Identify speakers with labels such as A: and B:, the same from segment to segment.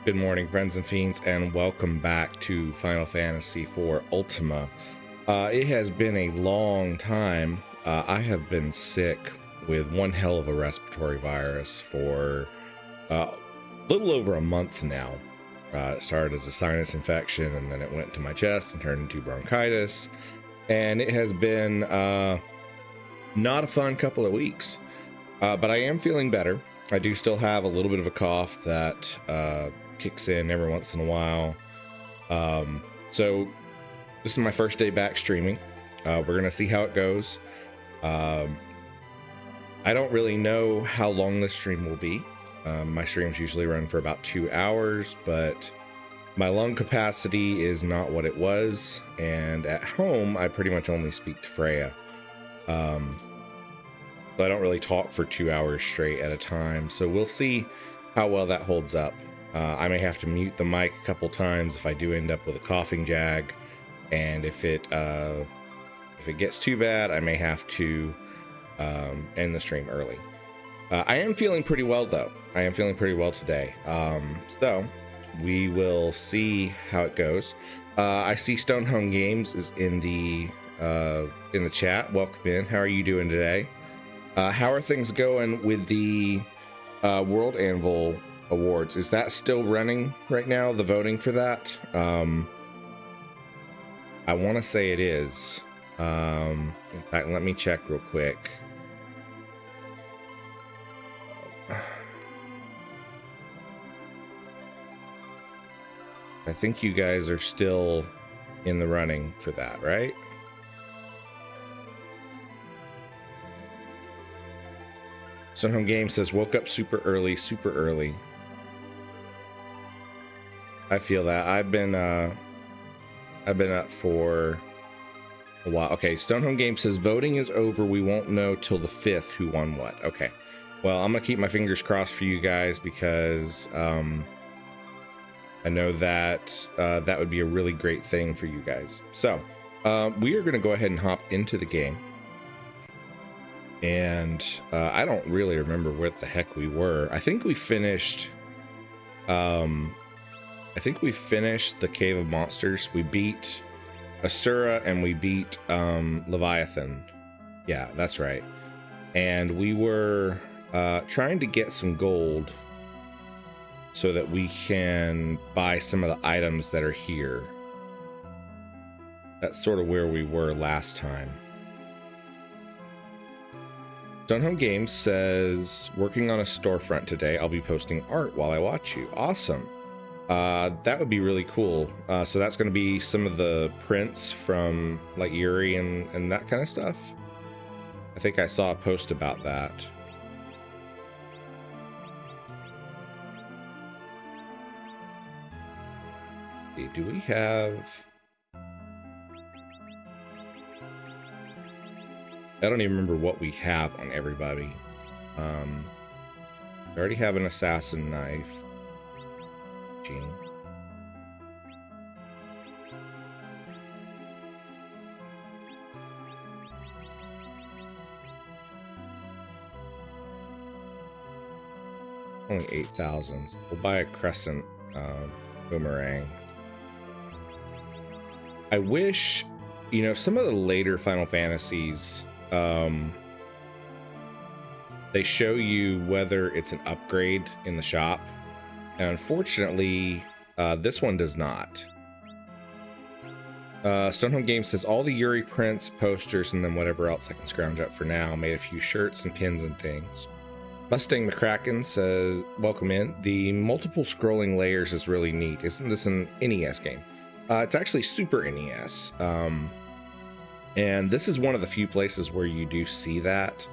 A: Good morning, friends and fiends, and welcome back to Final Fantasy IV Ultima. It has been a long time. I have been sick with one hell of a respiratory virus for a little over a month now. It started as a sinus infection, and then it went to my chest and turned into bronchitis. And it has been not a fun couple of weeks, but I am feeling better. I do still have a little bit of a cough that kicks in every once in a while. So this is my first day back streaming. We're gonna see how it goes. I don't really know how long this stream will be. My streams usually run for about 2 hours, but my lung capacity is not what it was, and at home I pretty much only speak to Freya. So I don't really talk for 2 hours straight at a time, so we'll see how well that holds up. I may have to mute the mic a couple times if I do end up with a coughing jag, and if it gets too bad, I may have to end the stream early. I am feeling pretty well though. I am feeling pretty well today. So we will see how it goes. I see Stonehome Games is in the chat. Welcome in. How are you doing today? How are things going with the World Anvil Awards? Is that still running right now, the voting for that? I want to say it is. In fact, let me check real quick. I think you guys are still in the running for that, right? Sunhome Game says, woke up super early, super early. I feel that. I've been up for a while. Okay, Stonehome Game says, voting is over. We won't know till the 5th who won what. Okay. Well, I'm gonna keep my fingers crossed for you guys because I know that that would be a really great thing for you guys. So we are gonna go ahead and hop into the game. And I don't really remember where the heck we were. I think we finished the Cave of Monsters. We beat Asura and we beat Leviathan. Yeah, that's right. And we were trying to get some gold so that we can buy some of the items that are here. That's sort of where we were last time. Stonehome Games says, working on a storefront today. I'll be posting art while I watch you. Awesome. That would be really cool. So that's going to be some of the prints from like Yuri and that kind of stuff. I think I saw a post about that. Do we have... I don't even remember what we have on everybody. I already have an assassin knife. Gene. Only 8,000. We'll buy a crescent boomerang. I wish, you know, some of the later Final Fantasies, they show you whether it's an upgrade in the shop, and unfortunately this one does not. Stonehome Games says, all the Yuri prints, posters, and then whatever else I can scrounge up for now. Made a few shirts and pins and things. Mustang McCracken says, welcome in. The multiple scrolling layers is really neat. Isn't this an NES game? It's actually Super NES. And this is one of the few places where you do see that.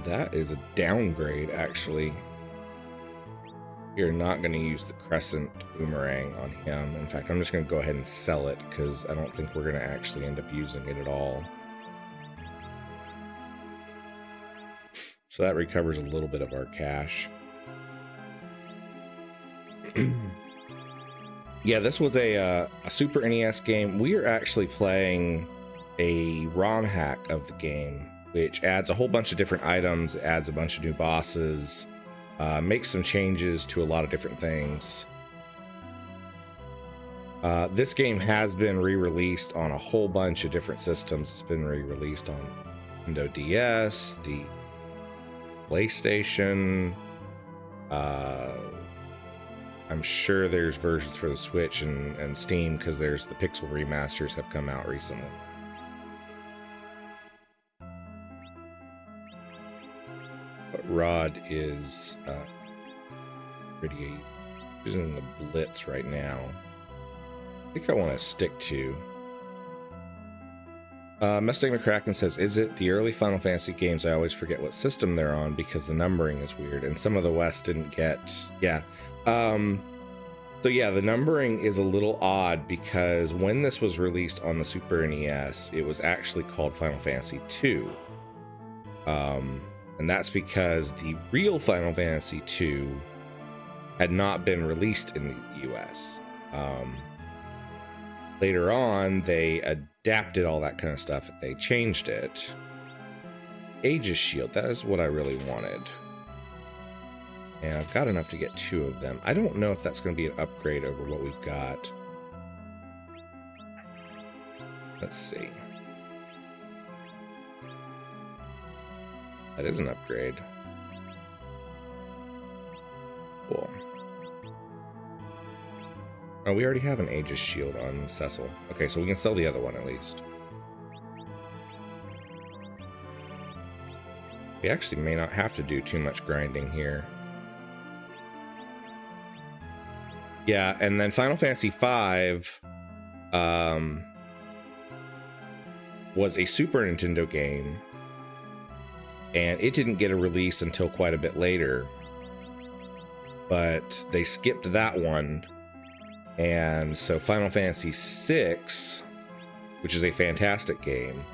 A: That is a downgrade, actually. You're not going to use the crescent boomerang on him. In fact, I'm just going to go ahead and sell it because I don't think we're going to actually end up using it at all. So that recovers a little bit of our cash. Yeah, this was a Super NES game. We are actually playing a ROM hack of the game, which adds a whole bunch of different items, adds a bunch of new bosses, make some changes to a lot of different things. This game has been re-released on a whole bunch of different systems. It's been re-released on Nintendo DS, the PlayStation. I'm sure there's versions for the Switch and Steam, because there's the Pixel remasters have come out recently. But Rod is pretty using the Blitz right now. I think I want to stick to. Mustang McCracken says, is it the early Final Fantasy games? I always forget what system they're on because the numbering is weird, and some of the West didn't get. Yeah. So yeah, the numbering is a little odd because when this was released on the Super NES, it was actually called Final Fantasy II. And that's because the real Final Fantasy II had not been released in the US. Later on, they adapted all that kind of stuff. They changed it. Aegis Shield, that is what I really wanted. And I've got enough to get 2 of them. I don't know if that's going to be an upgrade over what we've got. Let's see. That is an upgrade. Cool. Oh, we already have an Aegis Shield on Cecil. Okay, so we can sell the other one at least. We actually may not have to do too much grinding here. Yeah, and then Final Fantasy V was a Super Nintendo game, and it didn't get a release until quite a bit later. But they skipped that one. And so Final Fantasy VI, which is a fantastic game,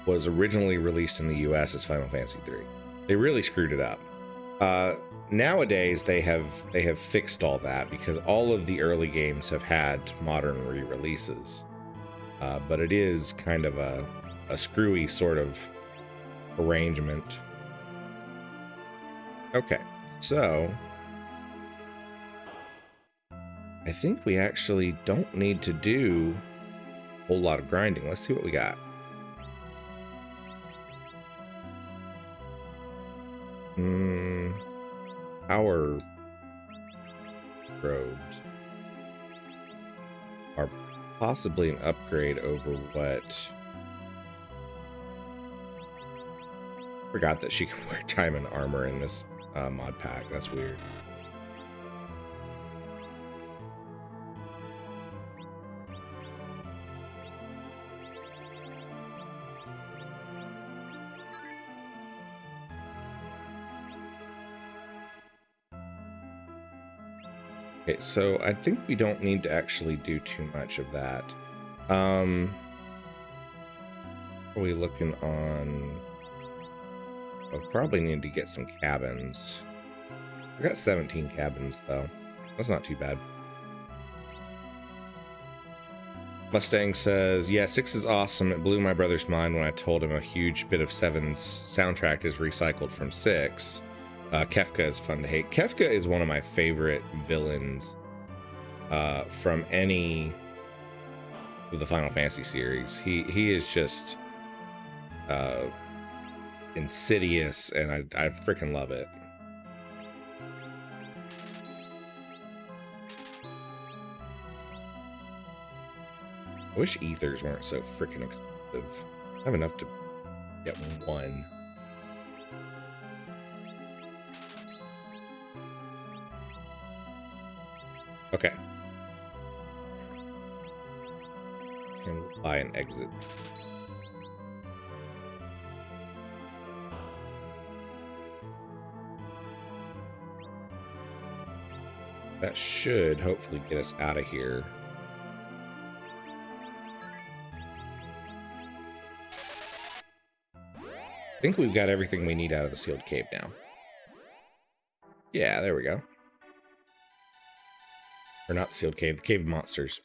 A: was originally released in the US as Final Fantasy III. They really screwed it up. Nowadays they have fixed all that because all of the early games have had modern re-releases. But it is kind of a screwy sort of arrangement. Okay, so I think we actually don't need to do a whole lot of grinding. Let's see what we got. Power robes are possibly an upgrade over what... Forgot that she can wear diamond armor in this mod pack. That's weird. Okay, so I think we don't need to actually do too much of that. Are we looking on... I'll probably need to get some cabins. I got 17 cabins, though. That's not too bad. Mustang says, yeah, 6 is awesome. It blew my brother's mind when I told him a huge bit of 7's soundtrack is recycled from 6. Kefka is fun to hate. Kefka is one of my favorite villains from any of the Final Fantasy series. He is just insidious, and I freaking love it. I wish ethers weren't so freaking expensive. I have enough to get 1. Okay. Can buy an exit. That should hopefully get us out of here. I think we've got everything we need out of the sealed cave now. Yeah, there we go. Or not the sealed cave, the cave of monsters.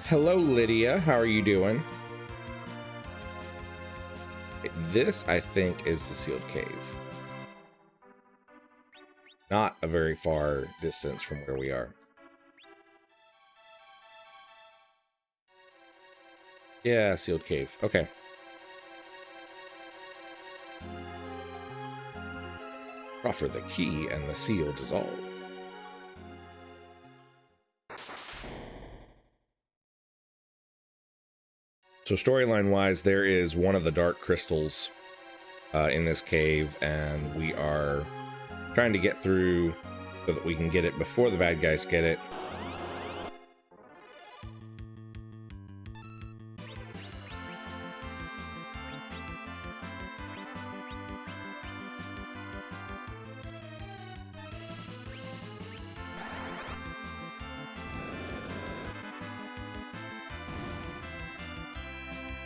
A: Hello, Lydia. How are you doing? This, I think, is the sealed cave. not a very far distance from where we are. Yeah, sealed cave. Okay. Proffer the key and the seal dissolve. So storyline-wise, there is one of the dark crystals in this cave, and we are trying to get through so that we can get it before the bad guys get it.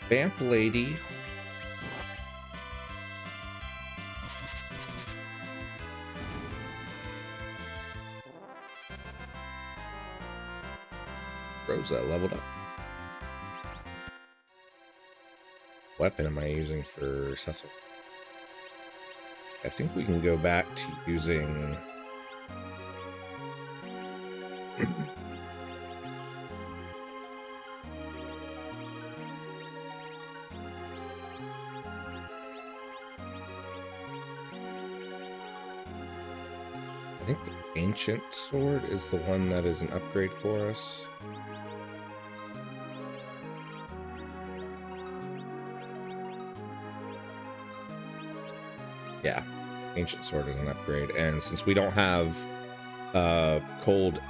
A: Vamp lady. Rosa leveled up. Weapon am I using for Cecil? I think we can go back to using I think the ancient sword is the one that is an upgrade for us. Yeah, ancient sword is an upgrade, and since we don't have cold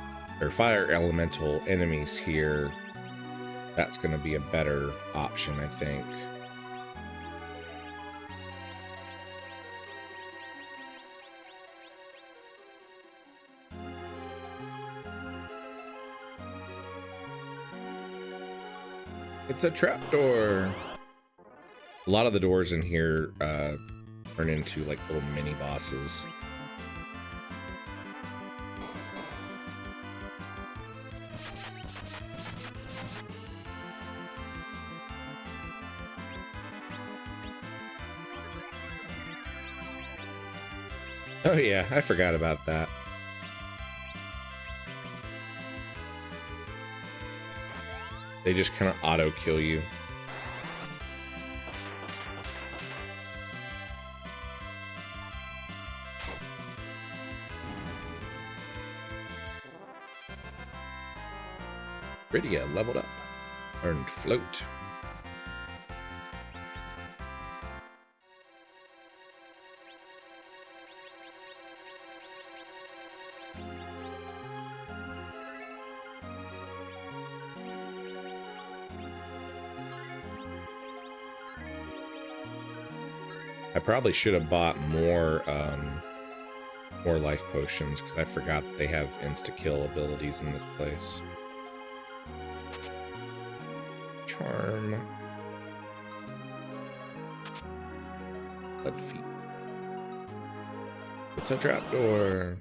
A: or fire elemental enemies here, that's going to be a better option, I think. It's a trapdoor. A lot of the doors in here turn into like little mini bosses. Oh yeah, I forgot about that. They just kind of auto kill you. Rydia leveled up. Earned float. I probably should have bought more life potions, because I forgot they have insta-kill abilities in this place. Charm. Blood feet. It's a trapdoor.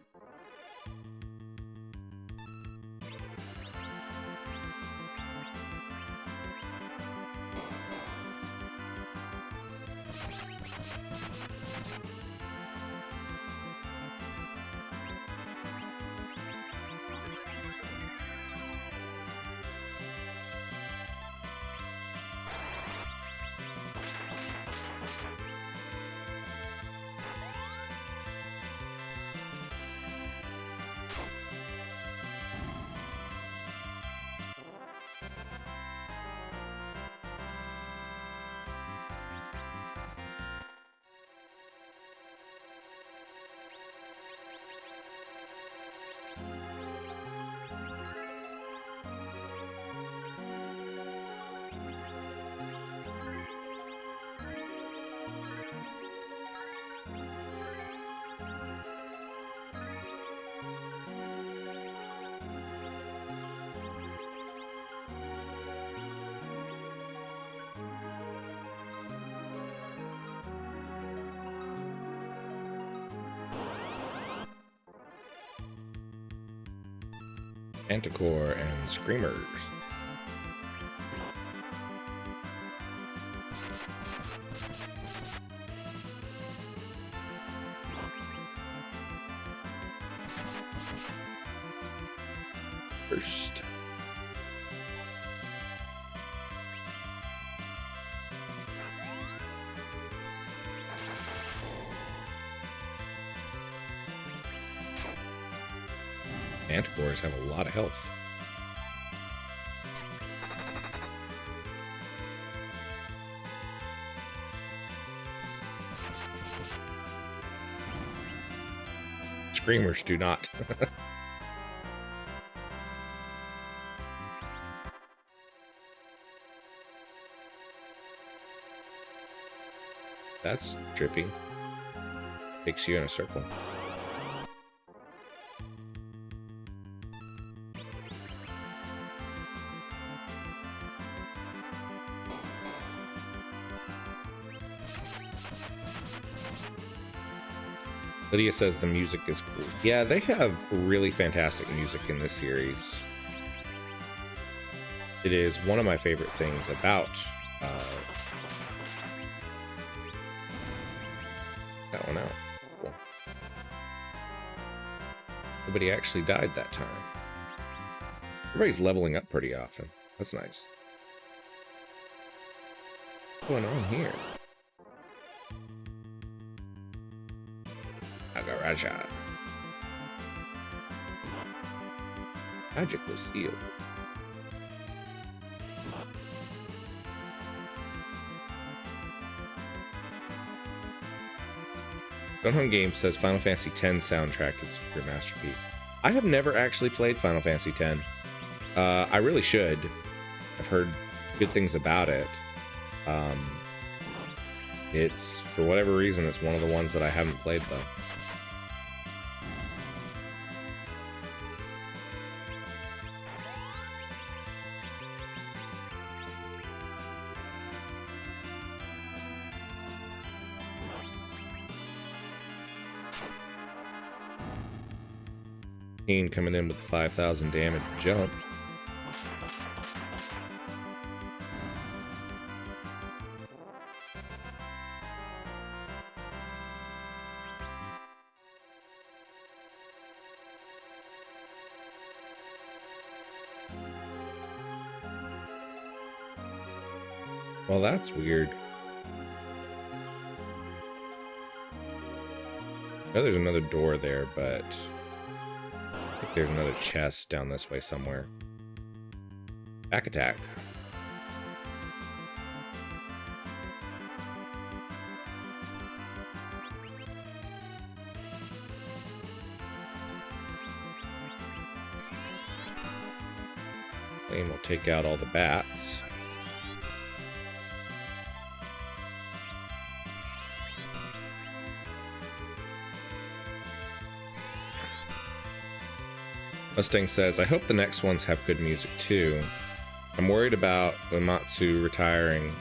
A: Manticore and Screamers. First. Manticores have a lot of health. Screamers do not. That's trippy. Takes you in a circle. Lydia says the music is cool. Yeah, they have really fantastic music in this series. It is one of my favorite things about that one out. Cool. Nobody actually died that time. Everybody's leveling up pretty often. That's nice. What's going on here? Agaraja. Magic was sealed. Gunhome Games says Final Fantasy X soundtrack is your masterpiece. I have never actually played Final Fantasy X. I really should. I've heard good things about it. It's, for whatever reason, it's one of the ones that I haven't played, though. Coming in with the 5,000 damage jump. Well, that's weird. I know there's another door there, but I think there's another chest down this way somewhere. Back attack. Flame will take out all the bats. Mustang says, I hope the next ones have good music too. I'm worried about Uematsu retiring.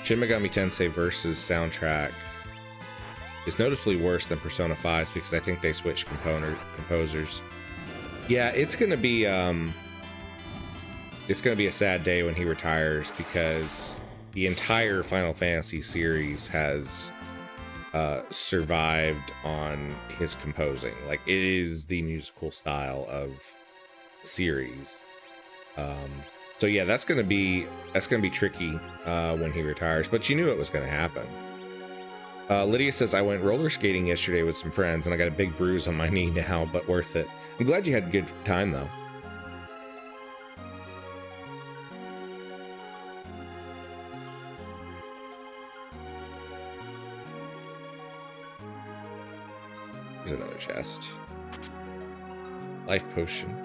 A: Shin Megami Tensei Versus soundtrack is noticeably worse than Persona 5's because I think they switched composers. Yeah, it's gonna be a sad day when he retires because the entire Final Fantasy series has survived on his composing. Like, it is the musical style of the series. So yeah, that's gonna be tricky when he retires, but you knew it was gonna happen. Lydia says, I went roller skating yesterday with some friends and I got a big bruise on my knee now, but worth it. I'm glad you had a good time though. There's another chest. Life potion.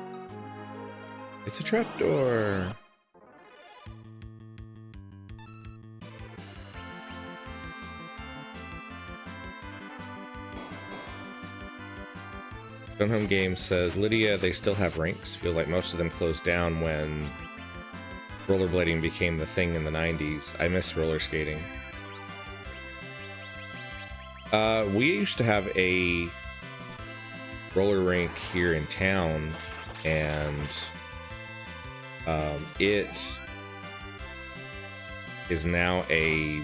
A: It's a trapdoor. Gunhome Games says, Lydia, they still have ranks. Feel like most of them closed down when rollerblading became the thing in the 90s. I miss roller skating. We used to have a roller rink here in town, and it is now a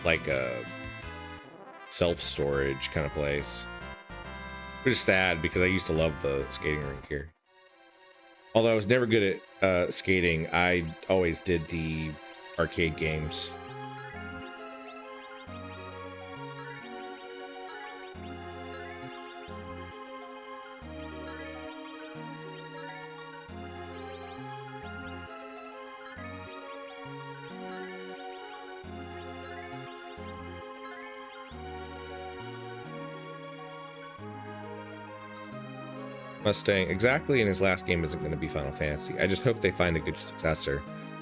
A: like a self-storage kind of place. Which is sad because I used to love the skating rink here. Although I was never good at skating, I always did the arcade games. Mustang, exactly, in his last game isn't going to be Final Fantasy. I just hope they find a good successor.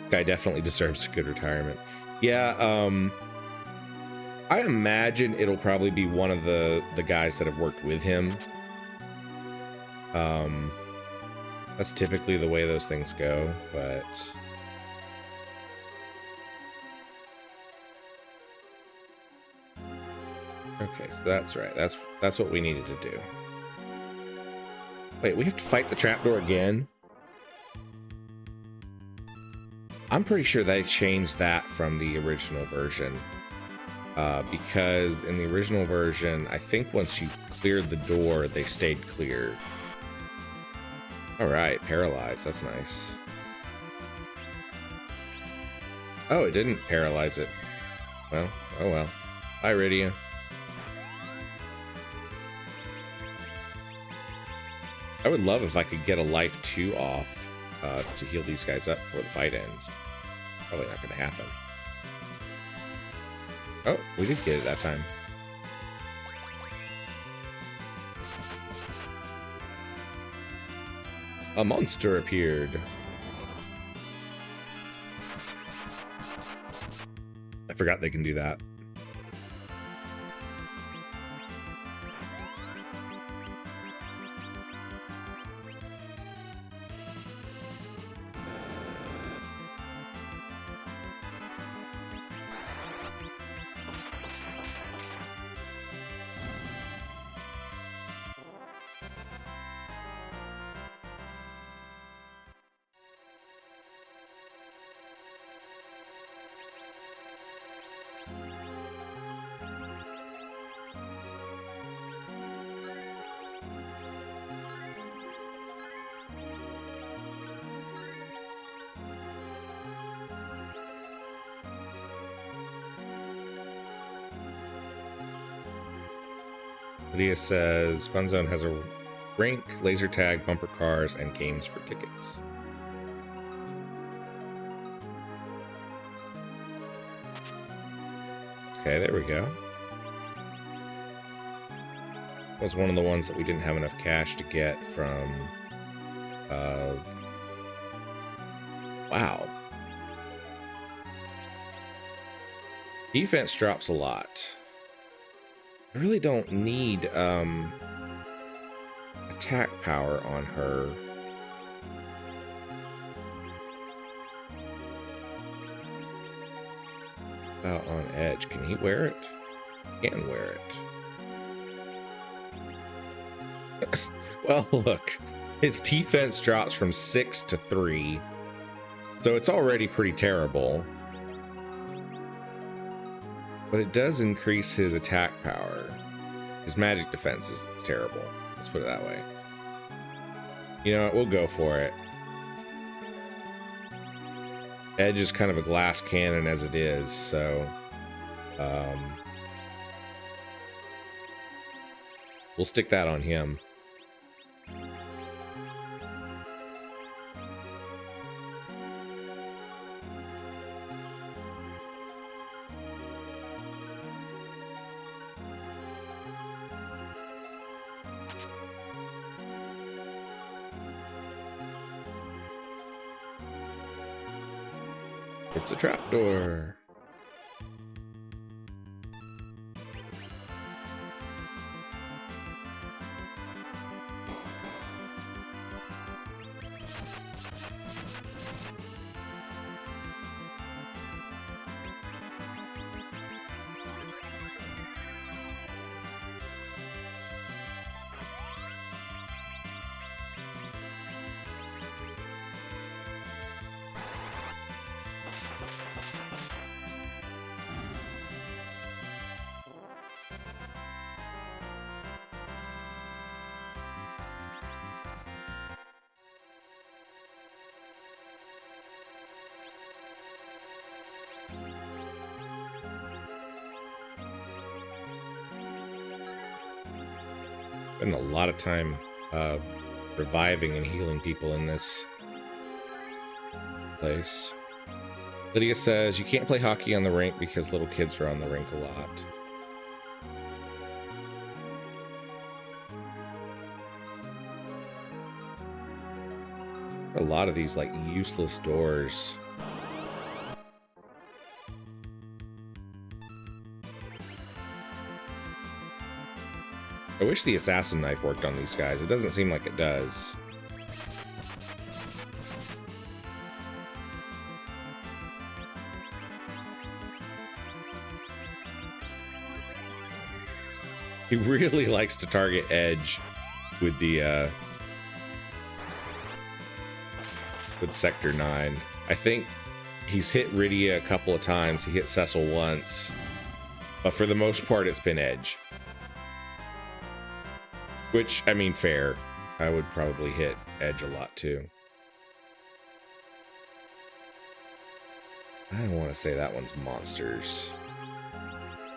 A: Guy definitely deserves a good retirement. Yeah, I imagine it'll probably be one of the guys that have worked with him. That's typically the way those things go, but okay, so that's right. That's what we needed to do. Wait, we have to fight the trapdoor again? I'm pretty sure they changed that from the original version. Because in the original version, I think once you cleared the door, they stayed clear. Alright, paralyzed. That's nice. Oh, it didn't paralyze it. Well, oh well. Bye, Rydia. I would love if I could get a life 2 off to heal these guys up before the fight ends. Probably not going to happen. Oh, we did get it that time. A monster appeared. I forgot they can do that. Lydia says Fun Zone has a rink, laser tag, bumper cars, and games for tickets. Okay, there we go. That was one of the ones that we didn't have enough cash to get from... wow. Defense drops a lot. I really don't need attack power on her. About on edge. Can he wear it? He can wear it. Well, look. His defense drops from 6 to 3. So it's already pretty terrible. But it does increase his attack power. His magic defense is terrible. Let's put it that way. You know what? We'll go for it. Edge is kind of a glass cannon as it is, so... we'll stick that on him. It's a trapdoor. Spend a lot of time reviving and healing people in this place. Lydia says, you can't play hockey on the rink because little kids are on the rink a lot. A lot of these, like, useless doors. I wish the assassin knife worked on these guys. It doesn't seem like it does. He really likes to target Edge with the with Sector 9. I think he's hit Rydia a couple of times. He hit Cecil once, but for the most part, it's been Edge. Which, I mean, fair. I would probably hit Edge a lot too. I don't want to say that one's monsters.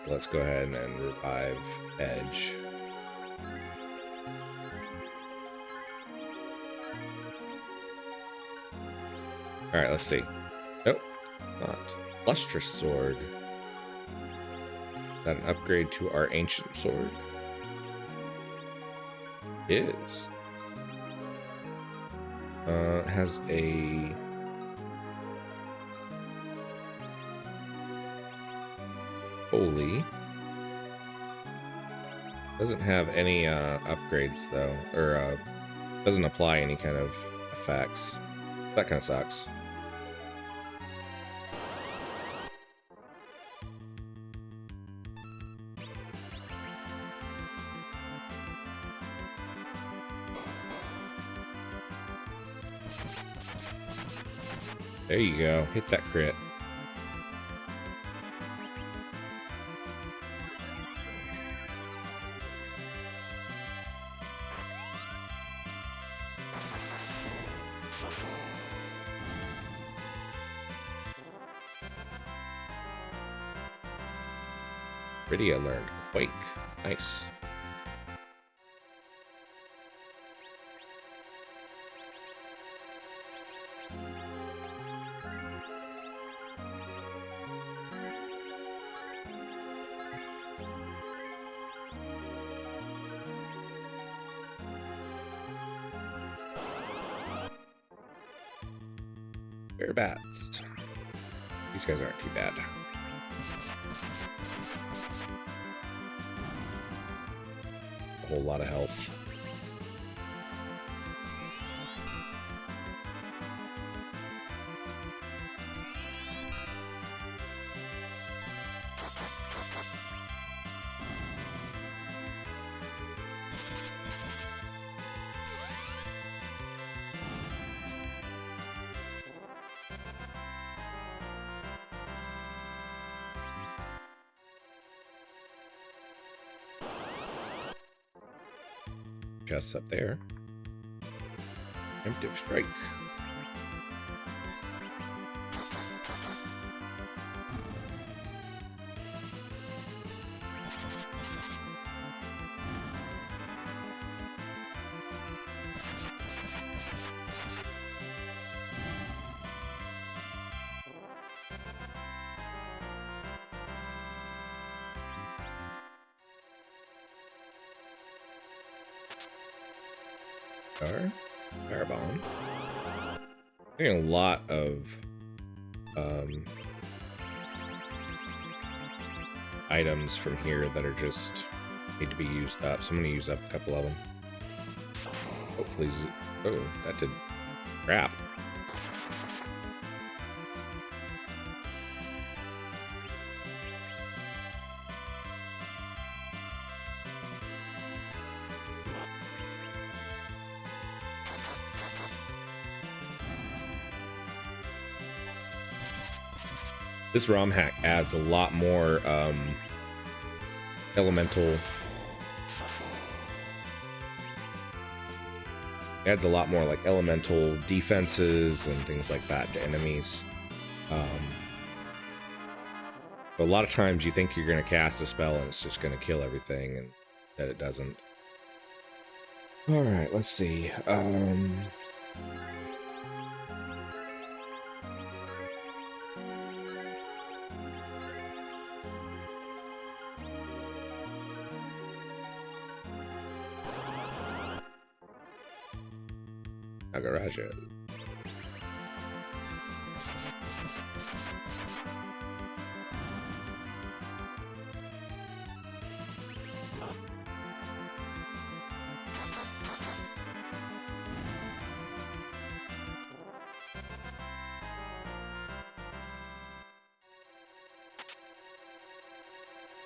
A: Let's go ahead and revive Edge. Alright, let's see. Nope, not. Lustrous Sword. Is that an upgrade to our Ancient Sword? Is. Has a... Holy. Doesn't have any upgrades though, or doesn't apply any kind of effects. That kind of sucks. There you go. Hit that crit. Rydia learned Quake. Nice. Bear bats. These guys aren't too bad. A whole lot of health. Chests up there. Emptive strike. Fire bomb. Getting a lot of items from here that are just need to be used up. So I'm gonna use up a couple of them. Hopefully, oh, that did crap. This romhack adds a lot more elemental. Adds a lot more like elemental defenses and things like that to enemies. But a lot of times you think you're going to cast a spell and it's just going to kill everything, and that it doesn't. All right, let's see. Nagaraja.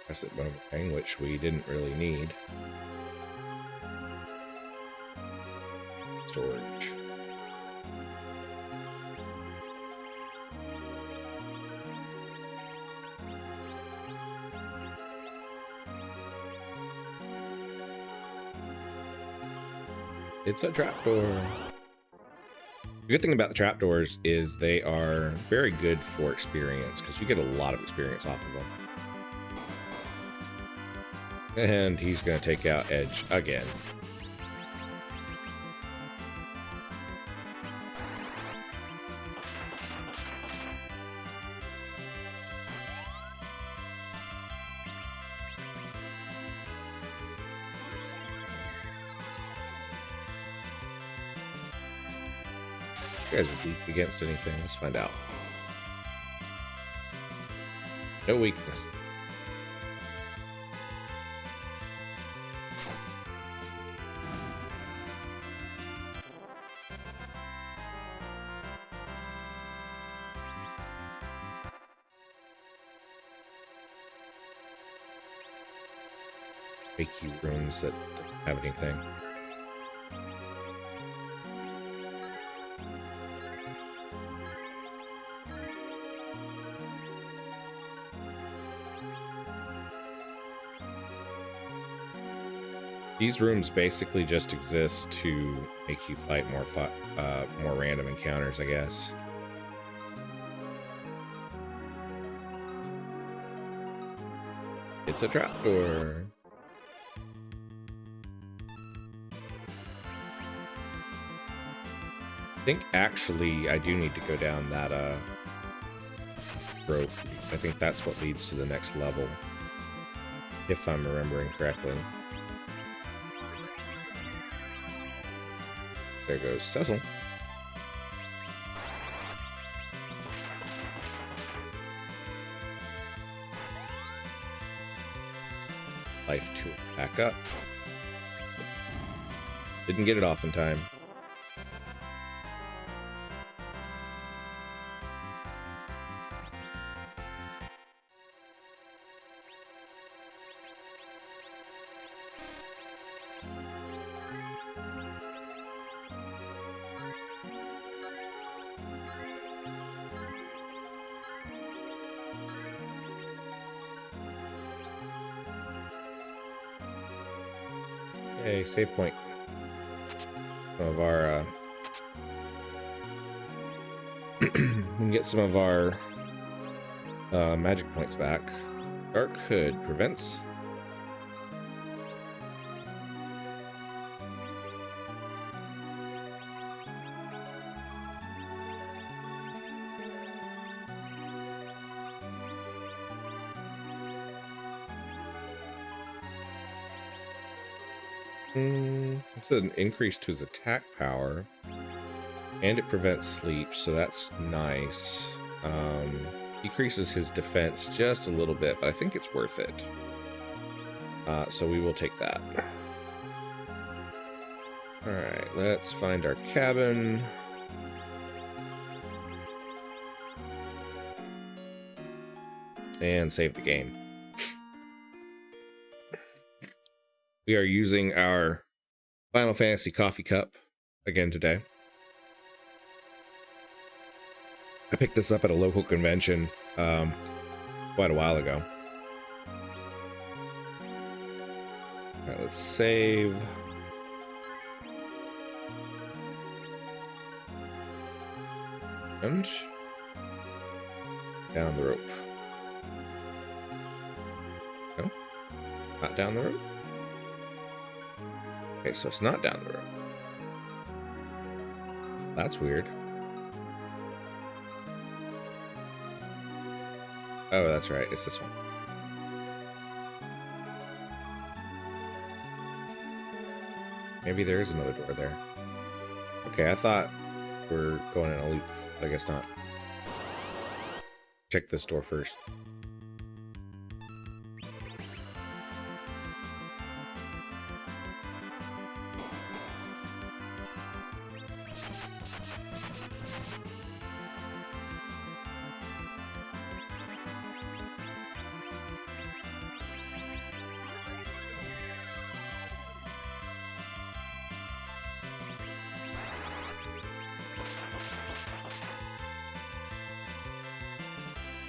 A: Asset boomerang, which we didn't really need. Storage. It's a trapdoor. The good thing about the trapdoors is they are very good for experience, because you get a lot of experience off of them. And he's going to take out Edge again. You guys are weak against anything. Let's find out. No weakness. Fakey rooms that don't have anything. These rooms basically just exist to make you fight more random encounters, I guess. It's a trapdoor. I think actually I do need to go down that rope. I think that's what leads to the next level, if I'm remembering correctly. There goes Cecil. Life to back up. Didn't get it off in time. Okay, save point. Some of our we can get some of our magic points back. Dark Hood prevents. It's an increase to his attack power, and it prevents sleep, so that's nice. Decreases his defense just a little bit, but I think it's worth it. So we will take that. Alright, let's find our cabin. And save the game. We are using our Final Fantasy coffee cup again today. I picked this up at a local convention quite a while ago. All right, let's save. And down the rope. No, not down the rope. Okay, so it's not down the road. That's weird. Oh, that's right. It's this one. Maybe there is another door there. Okay, I thought we're going in a loop, but I guess not. Check this door first.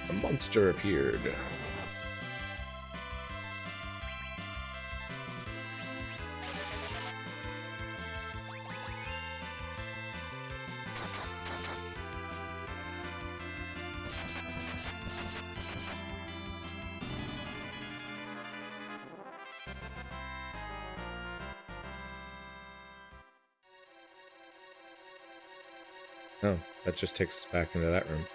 A: A monster appeared. Oh, that just takes us back into that room.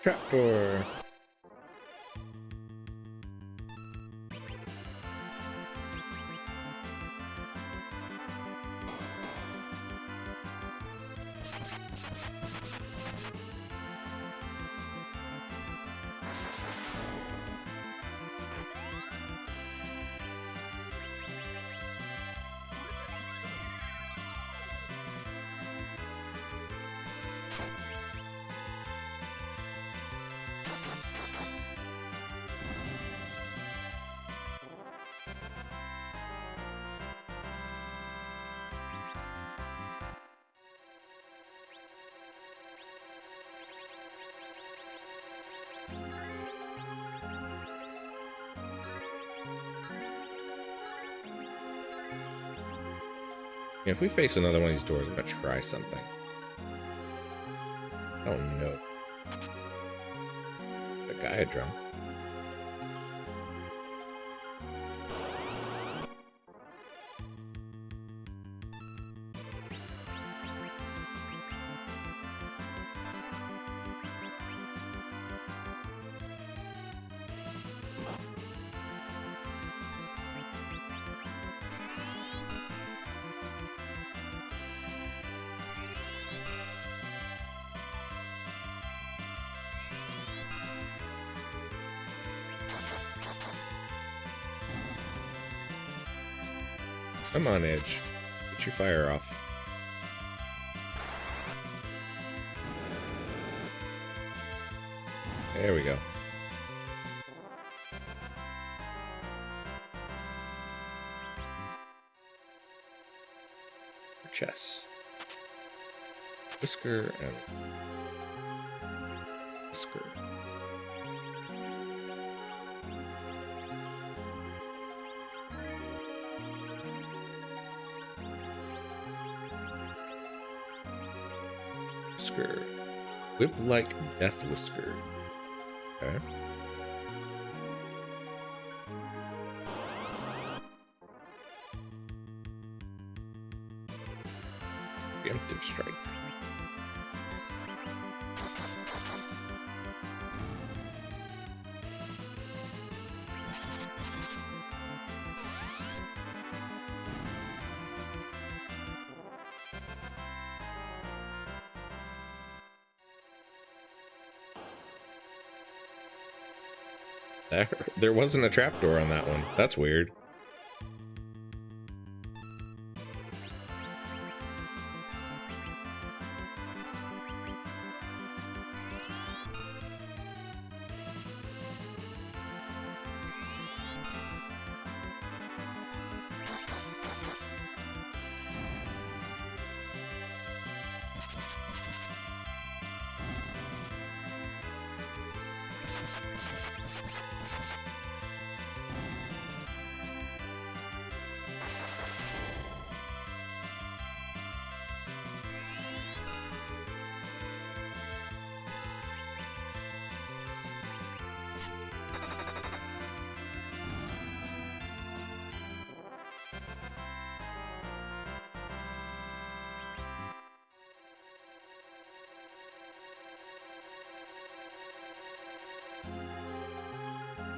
A: Trapdoor. If we face another one of these doors, I'm gonna try something. Oh no. The guy drum. Come on, Edge. Get your fire off. There we go. Chess. Whisker and whisker. Whisker. Whip like Death Whisker. Okay. Preemptive strike. There wasn't a trapdoor on that one. That's weird.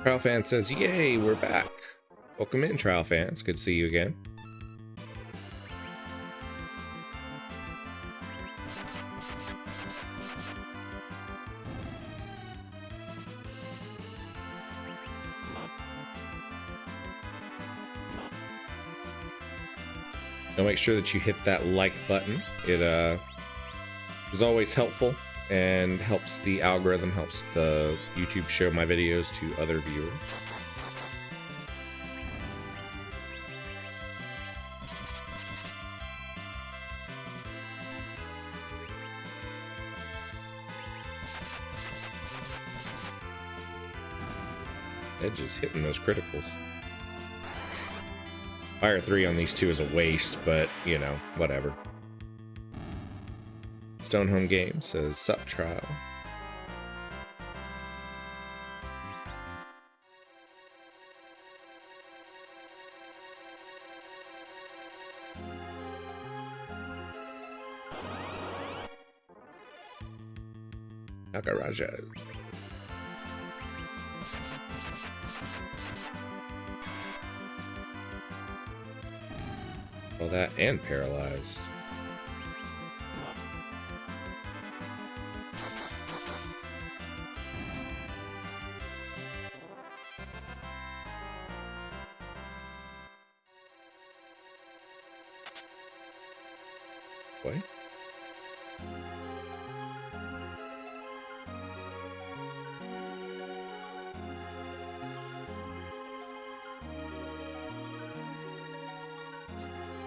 A: Trial Fan says, yay, we're back. Welcome in, Trial Fans. Good to see you again. Now make sure that you hit that like button. It is always helpful and helps the algorithm, helps the YouTube show my videos to other viewers. Edge is hitting those criticals. Fire 3 on these two is a waste, but, you know, whatever. Stonehome Game says, sup, trial. Nakaraja. Well, that and paralyzed. What?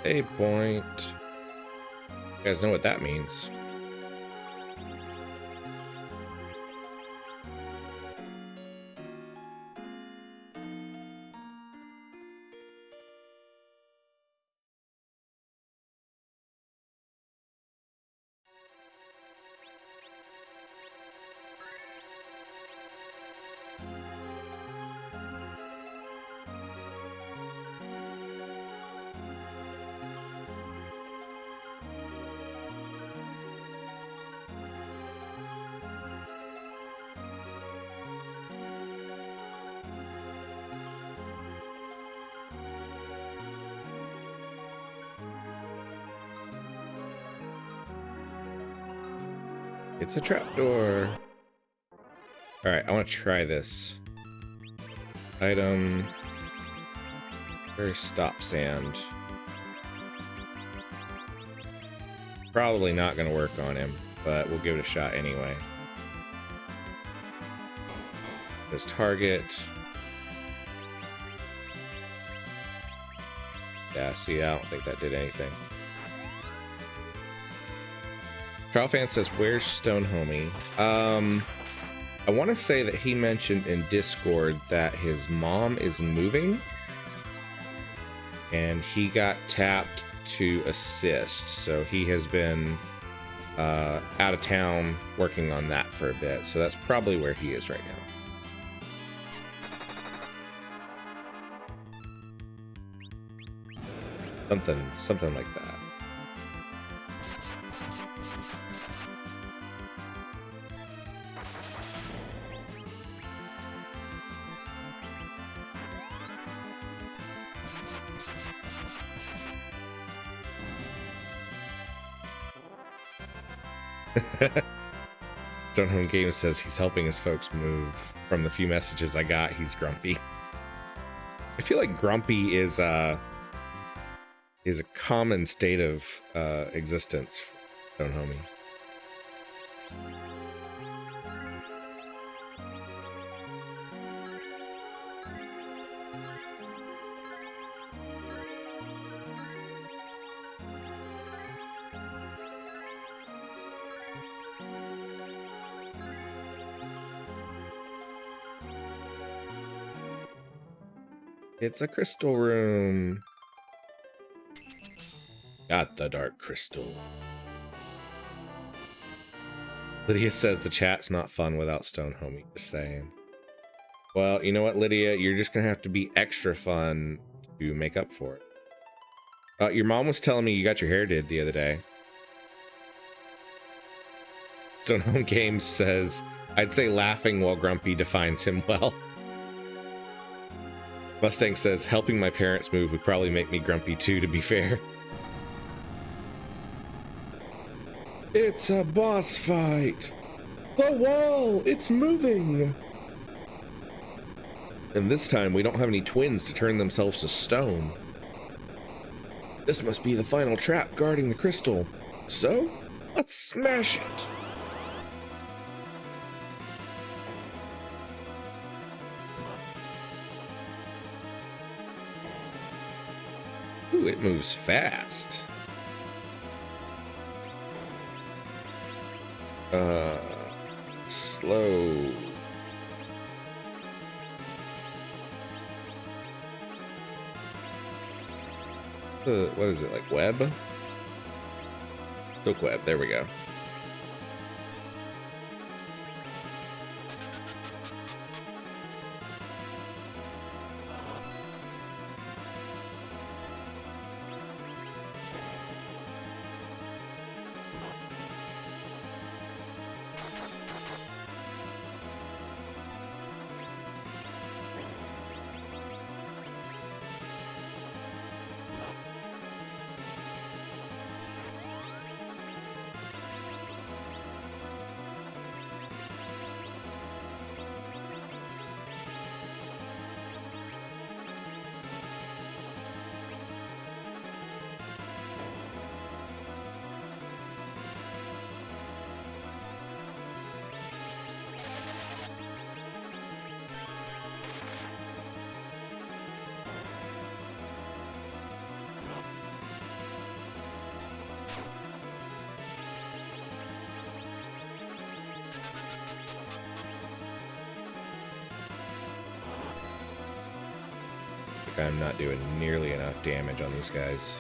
A: A point. You guys know what that means. It's a trapdoor. All right, I want to try this. Item. Where's stop sand? Probably not going to work on him, but we'll give it a shot anyway. This target. Yeah, see, I don't think that did anything. Trial Fan says, where's Stonehomie? I want to say that he mentioned in Discord that his mom is moving and he got tapped to assist. So he has been out of town working on that for a bit. So that's probably where he is right now. Something like that. Stonehome Games says he's helping his folks move. From the few messages I got, he's grumpy. I feel like grumpy is a common state of existence for Stonehomie. It's a crystal room. Got the dark crystal. Lydia says the chat's not fun without Stonehomie. Just saying. Well, you know what, Lydia? You're just gonna have to be extra fun to make up for it. Your mom was telling me you got your hair did the other day. Stonehome Games says, I'd say laughing while grumpy defines him well. Mustang says, helping my parents move would probably make me grumpy too, to be fair. It's a boss fight! The wall! It's moving! And this time we don't have any twins to turn themselves to stone. This must be the final trap guarding the crystal. So, let's smash it! Ooh, it moves fast. Slow. What is it, like web? Silk web, there we go. I'm not doing nearly enough damage on these guys.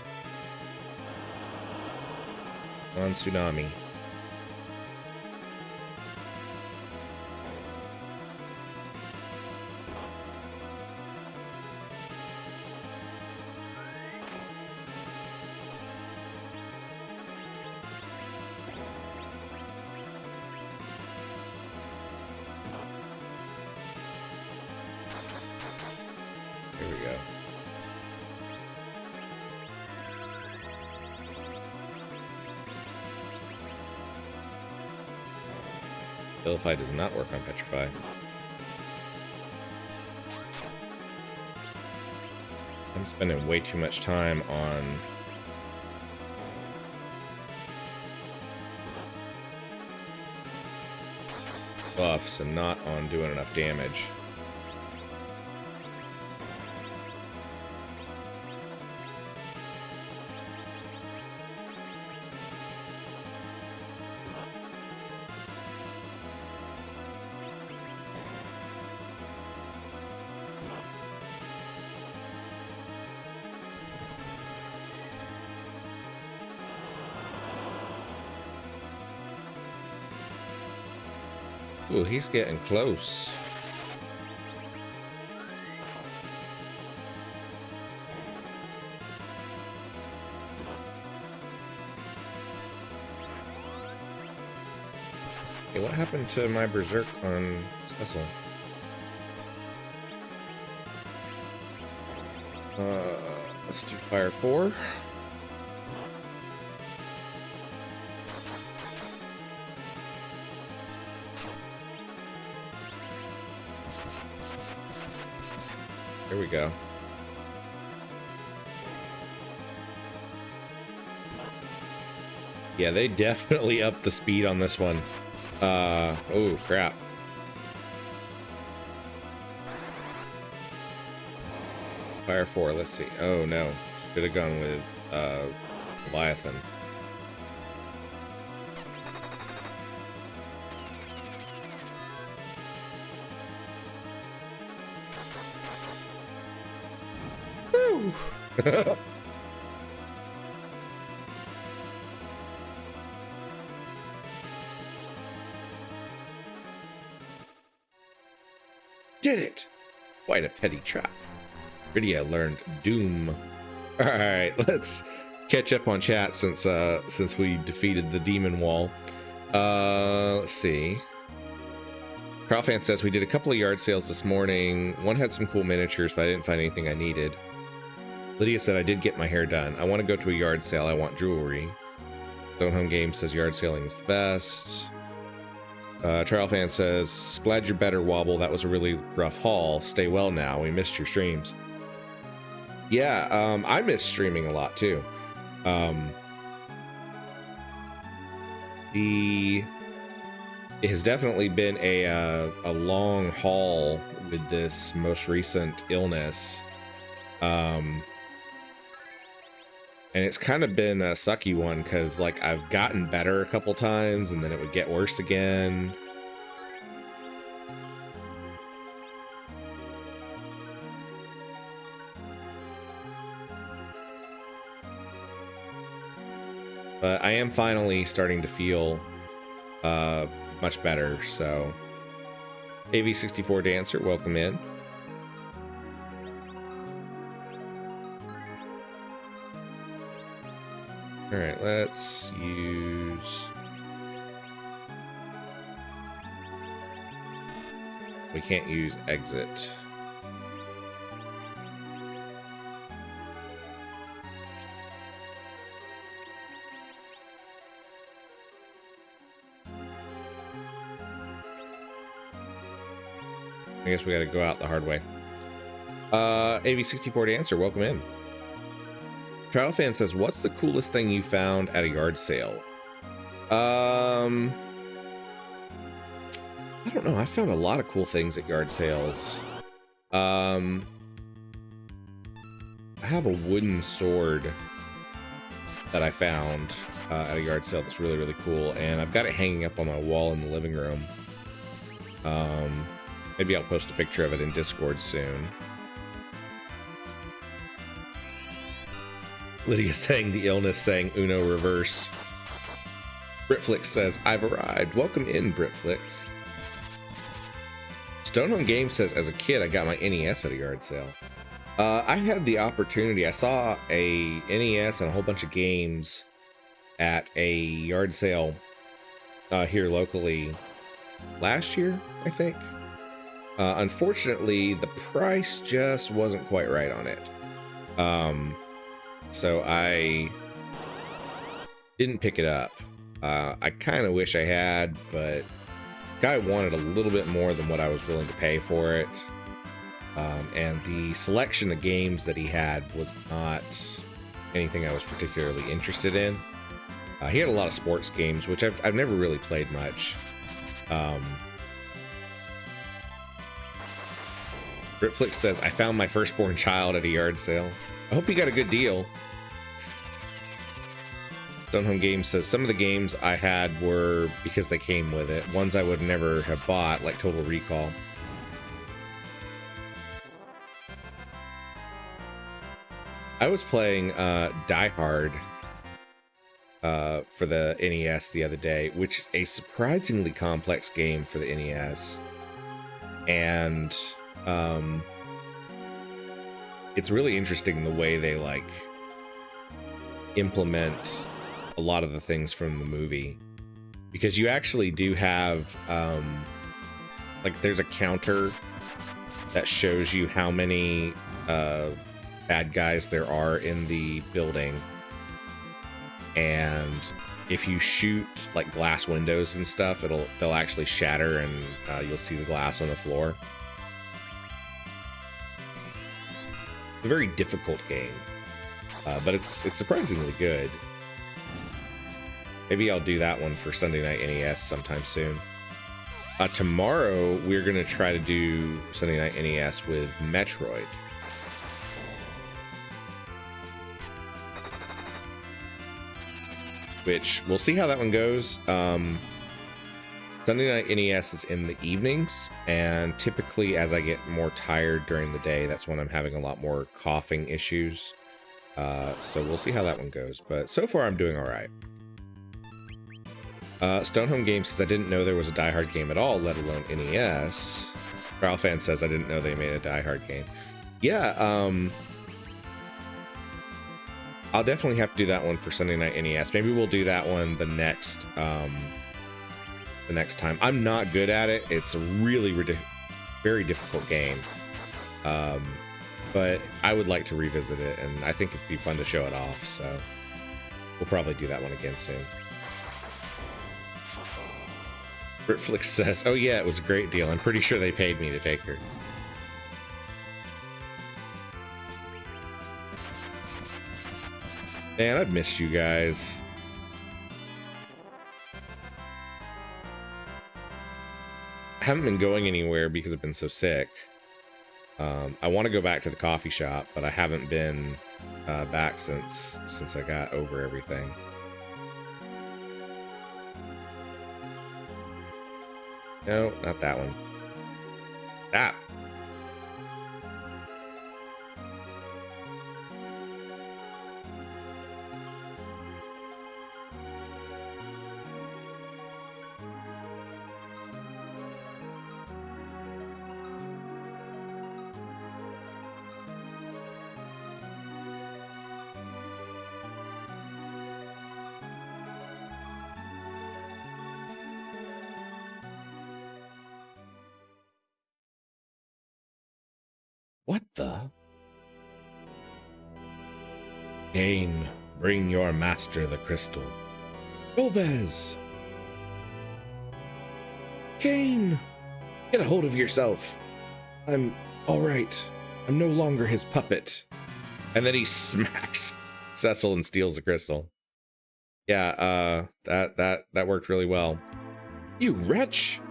A: On Tsunami. Here we go. Vilify does not work on Petrify. I'm spending way too much time on buffs and not on doing enough damage. Ooh, he's getting close. Okay, what happened to my berserk on Cecil? Let's do fire 4. Here we go. Yeah, they definitely upped the speed on this one. Oh crap. Fire 4, let's see. Oh no, should have gone with Leviathan. Did it! Quite a petty trap. Rydia learned Doom. All right, let's catch up on chat since we defeated the demon wall. Let's see. Trial Fan says, we did a couple of yard sales this morning. One had some cool miniatures, but I didn't find anything I needed. Lydia said, I did get my hair done. I want to go to a yard sale. I want jewelry. Stone Home Games says, yard selling is the best. Trial Fan says, glad you're better, Wobble. That was a really rough haul. Stay well now. We missed your streams. Yeah, I miss streaming a lot too. It has definitely been a long haul with this most recent illness. And it's kind of been a sucky one because like I've gotten better a couple times and then it would get worse again. But I am finally starting to feel much better, so AV64 Dancer, welcome in. All right, let's use... We can't use exit. I guess we got to go out the hard way. AV64 Dancer, welcome in. Trial Fan says, what's the coolest thing you found at a yard sale? I don't know. I found a lot of cool things at yard sales. I have a wooden sword that I found at a yard sale that's really, really cool. And I've got it hanging up on my wall in the living room. Maybe I'll post a picture of it in Discord soon. Lydia saying the illness, saying Uno reverse. Britflix says, I've arrived. Welcome in, Britflix. Stonehome Games says, as a kid, I got my NES at a yard sale. I had the opportunity. I saw a NES and a whole bunch of games at a yard sale here locally last year, I think. Unfortunately, the price just wasn't quite right on it. So I didn't pick it up. I kind of wish I had, but guy wanted a little bit more than what I was willing to pay for it. And the selection of games that he had was not anything I was particularly interested in. He had a lot of sports games, which I've never really played much. Britflix says, I found my firstborn child at a yard sale. I hope you got a good deal. Stonehome Games says, some of the games I had were because they came with it. Ones I would never have bought, like Total Recall. I was playing Die Hard for the NES the other day, which is a surprisingly complex game for the NES. And it's really interesting the way they like implement a lot of the things from the movie, because you actually do have like there's a counter that shows you how many bad guys there are in the building, and if you shoot like glass windows and stuff, they'll actually shatter and you'll see the glass on the floor. It's a very difficult game, but it's surprisingly good. Maybe I'll do that one for Sunday Night NES sometime soon. Tomorrow, we're going to try to do Sunday Night NES with Metroid. Which, we'll see how that one goes. Sunday Night NES is in the evenings, and typically as I get more tired during the day, that's when I'm having a lot more coughing issues. So we'll see how that one goes. But so far, I'm doing all right. Stonehome Games says, I didn't know there was a Die Hard game at all, let alone NES. Trial Fan says, I didn't know they made a Die Hard game. Yeah, I'll definitely have to do that one for Sunday Night NES. Maybe we'll do that one the next the next time. I'm not good at it. It's a really very difficult game. But I would like to revisit it, and I think it'd be fun to show it off, so we'll probably do that one again soon. Britflix says, oh yeah, it was a great deal. I'm pretty sure they paid me to take her. Man, I've missed you guys. I haven't been going anywhere because I've been so sick. I want to go back to the coffee shop, but I haven't been back since I got over everything. No, not that one. That. What the? Cain, bring your master the crystal. Gomez! Cain! Get a hold of yourself. I'm all right. I'm no longer his puppet. And then he smacks Cecil and steals the crystal. Yeah, that worked really well. You wretch!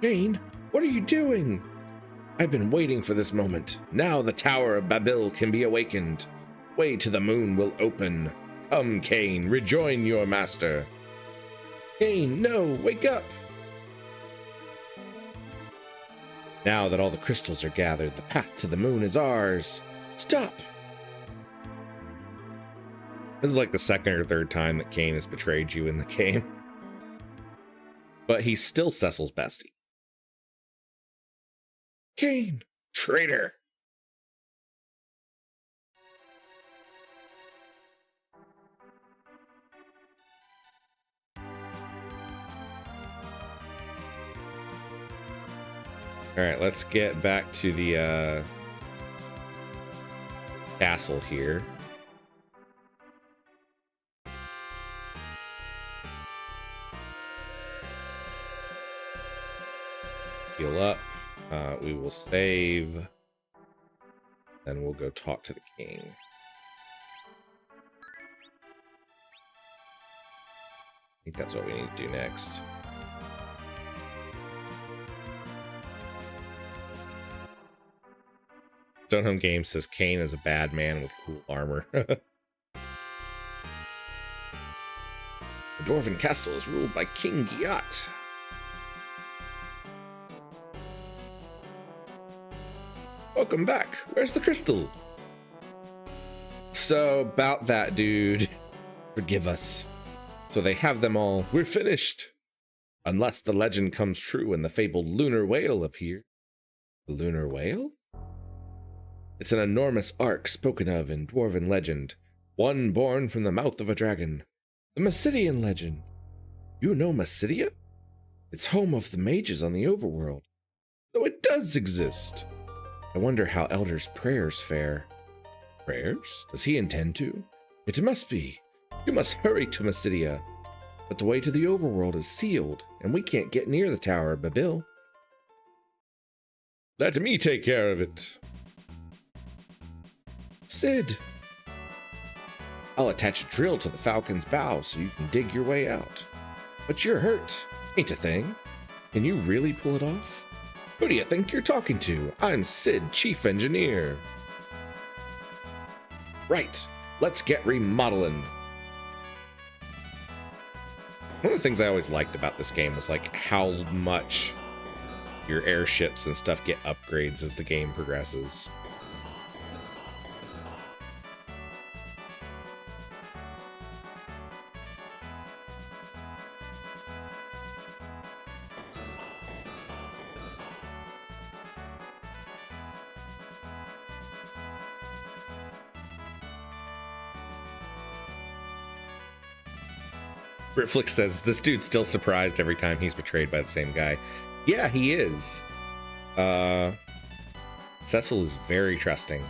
A: Cain, what are you doing? I've been waiting for this moment. Now the Tower of Babel can be awakened. Way to the moon will open. Come, Cain, rejoin your master. Cain, no, wake up! Now that all the crystals are gathered, the path to the moon is ours. Stop! This is like the second or third time that Cain has betrayed you in the game. But he's still Cecil's bestie. Cain, traitor! All right, let's get back to the castle here. Heal up. We will save. Then we'll go talk to the king. I think that's what we need to do next. Stonehome Games says Cain is a bad man with cool armor. The Dwarven Castle is ruled by King Giat. Welcome back. Where's the crystal? So about that, dude. Forgive us. So they have them all. We're finished. Unless the legend comes true and the fabled lunar whale appears. The lunar whale? It's an enormous ark spoken of in dwarven legend. One born from the mouth of a dragon. The Massidian legend. You know Massidia? It's home of the mages on the overworld. So it does exist. I wonder how Elder's prayers fare. Prayers? Does he intend to? It must be. You must hurry to Massidia. But the way to the overworld is sealed, and we can't get near the Tower of Babel. Let me take care of it. Sid. I'll attach a drill to the Falcon's bow so you can dig your way out. But you're hurt. Ain't a thing. Can you really pull it off? Who do you think you're talking to? I'm Sid, Chief Engineer. Right, let's get remodeling. One of the things I always liked about this game was like how much your airships and stuff get upgrades as the game progresses. Britflix says, this dude's still surprised every time he's betrayed by the same guy. Yeah, he is. Cecil is very trusting.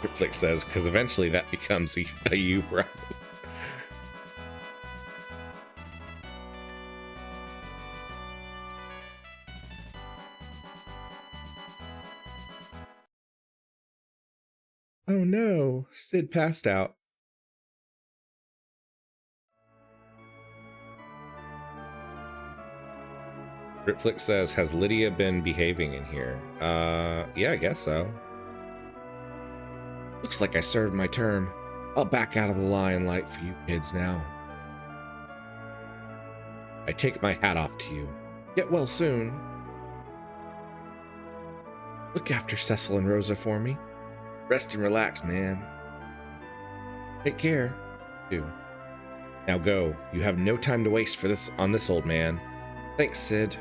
A: Britflix says, because eventually that becomes a you problem. Oh no, Sid passed out. Britflix says, has Lydia been behaving in here? Yeah, I guess so. Looks like I served my term. I'll back out of the limelight for you kids now. I take my hat off to you. Get well soon. Look after Cecil and Rosa for me. Rest and relax, man. Take care. Do. Now go. You have no time to waste on this old man. Thanks, Sid.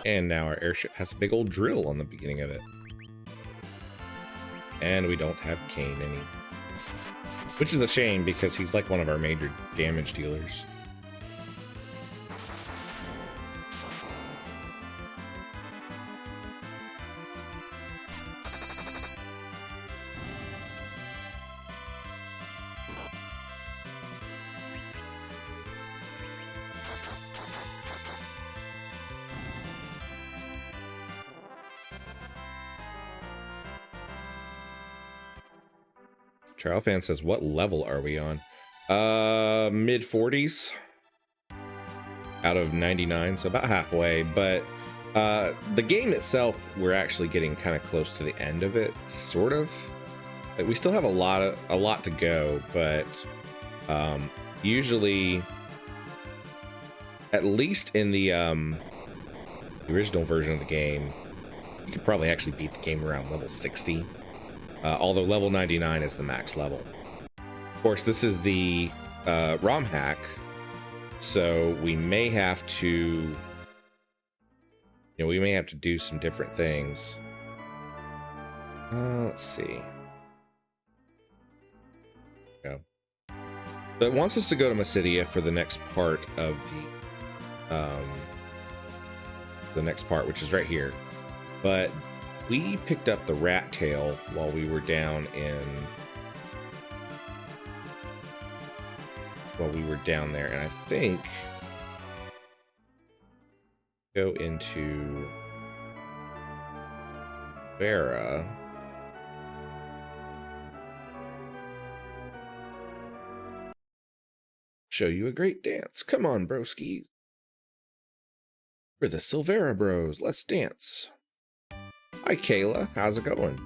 A: And now our airship has a big old drill on the beginning of it. And we don't have Kane any. Which is a shame because he's like one of our major damage dealers. Trial Fan says, what level are we on? Mid 40s out of 99, so about halfway. But the game itself, we're actually getting kind of close to the end of it, sort of. Like, we still have a lot to go, but usually, at least in the original version of the game, you could probably actually beat the game around level 60. Although level 99 is the max level. Of course, this is the romhack, so we may have to, we may have to do some different things. Let's see. Go. But it wants us to go to Mysidia for the next part of the next part, which is right here. But we picked up the rat tail while we were down there, and I think go into Vera. Show you a great dance. Come on, broskies. We're the Silvera Bros. Let's dance. Hi, Kayla. How's it going?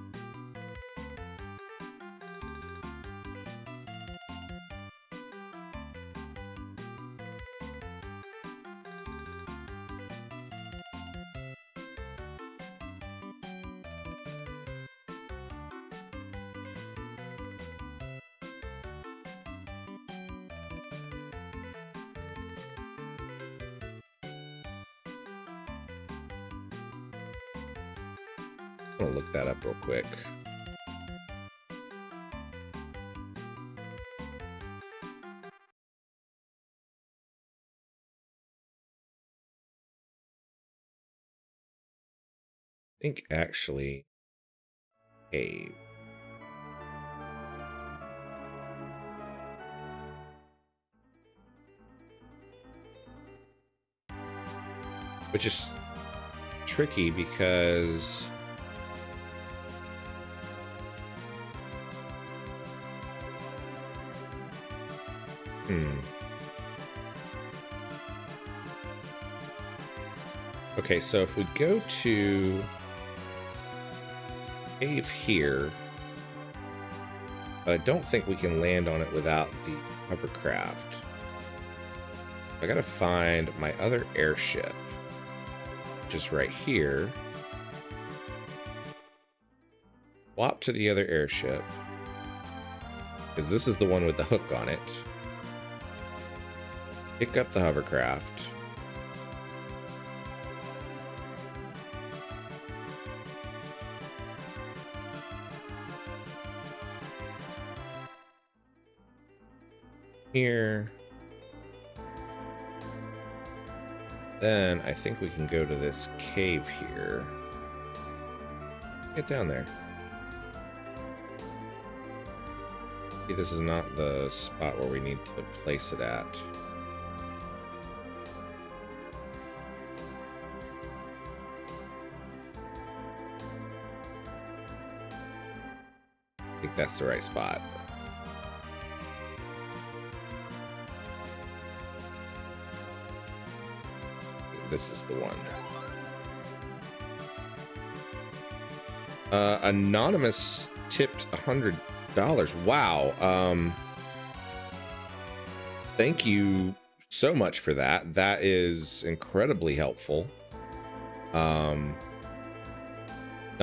A: I'm gonna look that up real quick. I think actually, a which is tricky because Okay, so if we go to cave here, but I don't think we can land on it without the hovercraft. I gotta find my other airship, which is right here. Swap to the other airship, because this is the one with the hook on it. Pick up the hovercraft. Here. Then I think we can go to this cave here. Get down there. See, this is not the spot where we need to place it at. I think that's the right spot. This is the one. Anonymous tipped $100. Wow. Thank you so much for that. That is incredibly helpful. Not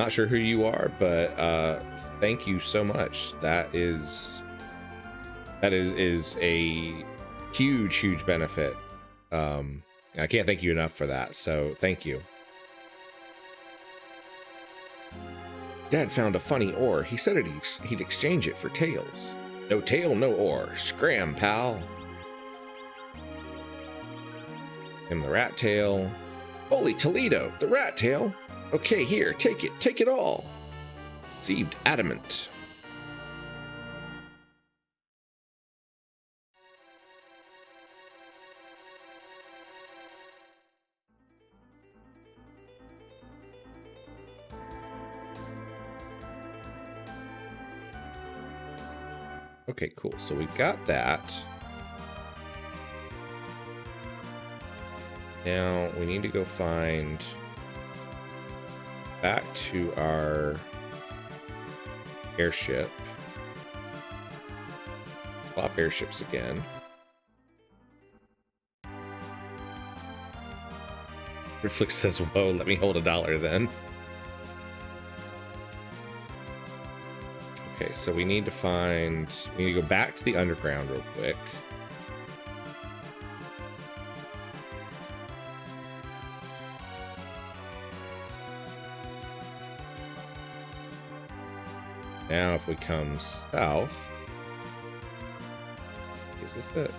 A: sure who you are, but thank you so much. That is a huge benefit. I can't thank you enough for that, so thank you. Dad found a funny ore. He said he'd exchange it for tails. No tail, no ore. Scram, pal. And the rat tail. Holy Toledo, the rat tail. Okay, here, take it all. Received adamant. Okay, cool. So we got that. Now we need to go find back to our airship. Swap airships again. Reflix says, whoa, let me hold $1 then. Okay, so we need to go back to the underground real quick. Now if we come south, is this it?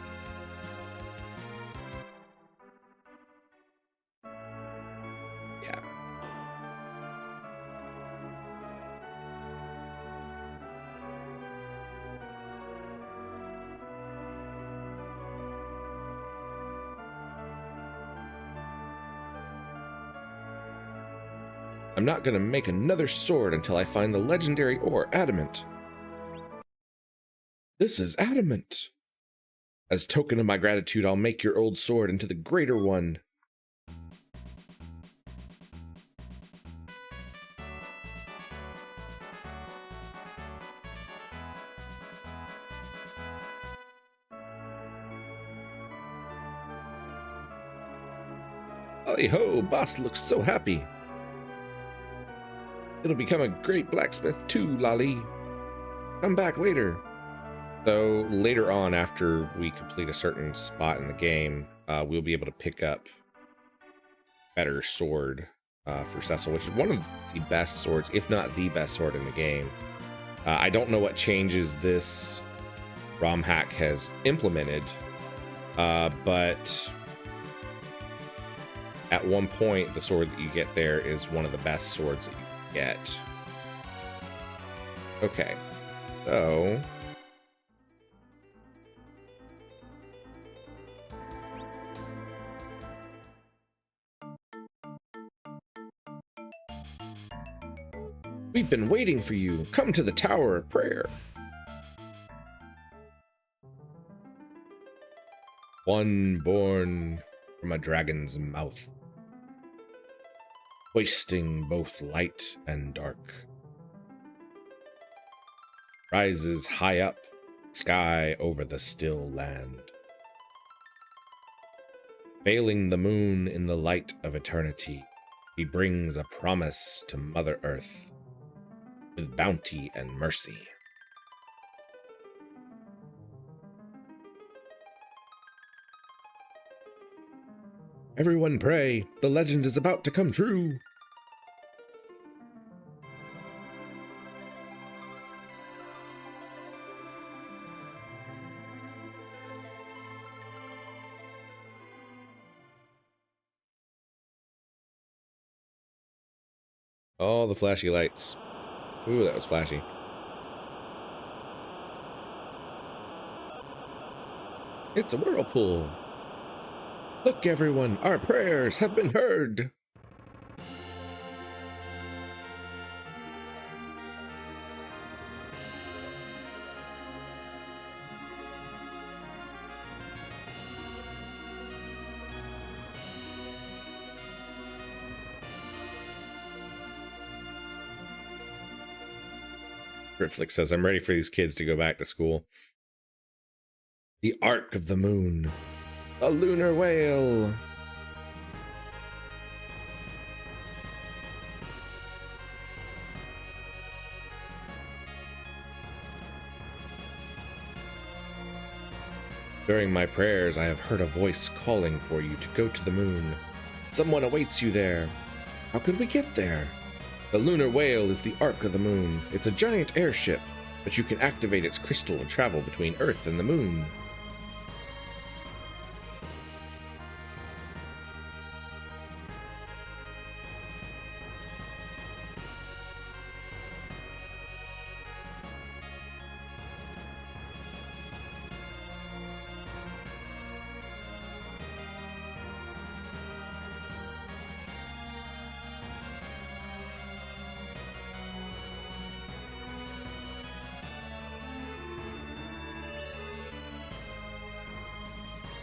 A: Yeah. I'm not gonna make another sword until I find the legendary ore, adamant. This is adamant. As token of my gratitude, I'll make your old sword into the greater one. Holly ho, boss looks so happy. It'll become a great blacksmith too, Lolly. Come back later. So later on, after we complete a certain spot in the game, we'll be able to pick up better sword for Cecil, which is one of the best swords, if not the best sword in the game. I don't know what changes this romhack has implemented, but at one point, the sword that you get there is one of the best swords that you get. Okay, so we've been waiting for you. Come to the Tower of Prayer. One born from a dragon's mouth. hoisting both light and dark. Rises high up, sky over the still land. Veiling the moon in the light of eternity, he brings a promise to Mother Earth with bounty and mercy. Everyone pray, the legend is about to come true. All the flashy lights. Ooh, that was flashy. It's a whirlpool. Look, everyone, our prayers have been heard. Gritflick says, I'm ready for these kids to go back to school. The Ark of the Moon. A lunar whale. During my prayers, I have heard a voice calling for you to go to the moon. Someone awaits you there. How could we get there? The lunar whale is the Ark of the Moon. It's a giant airship, but you can activate its crystal and travel between Earth and the moon.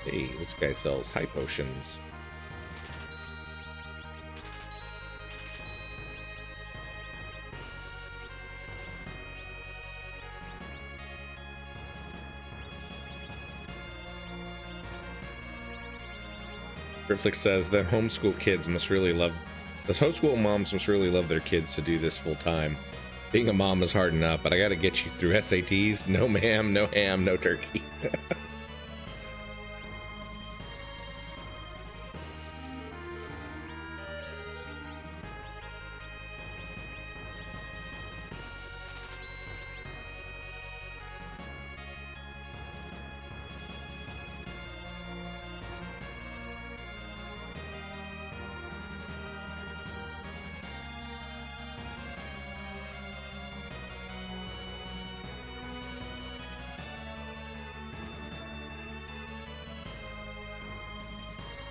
A: Hey, this guy sells high potions. Grifflick says that homeschool kids must really love... The homeschool moms must really love their kids to do this full time. Being a mom is hard enough, but I gotta get you through SATs. No ma'am, no ham, no turkey.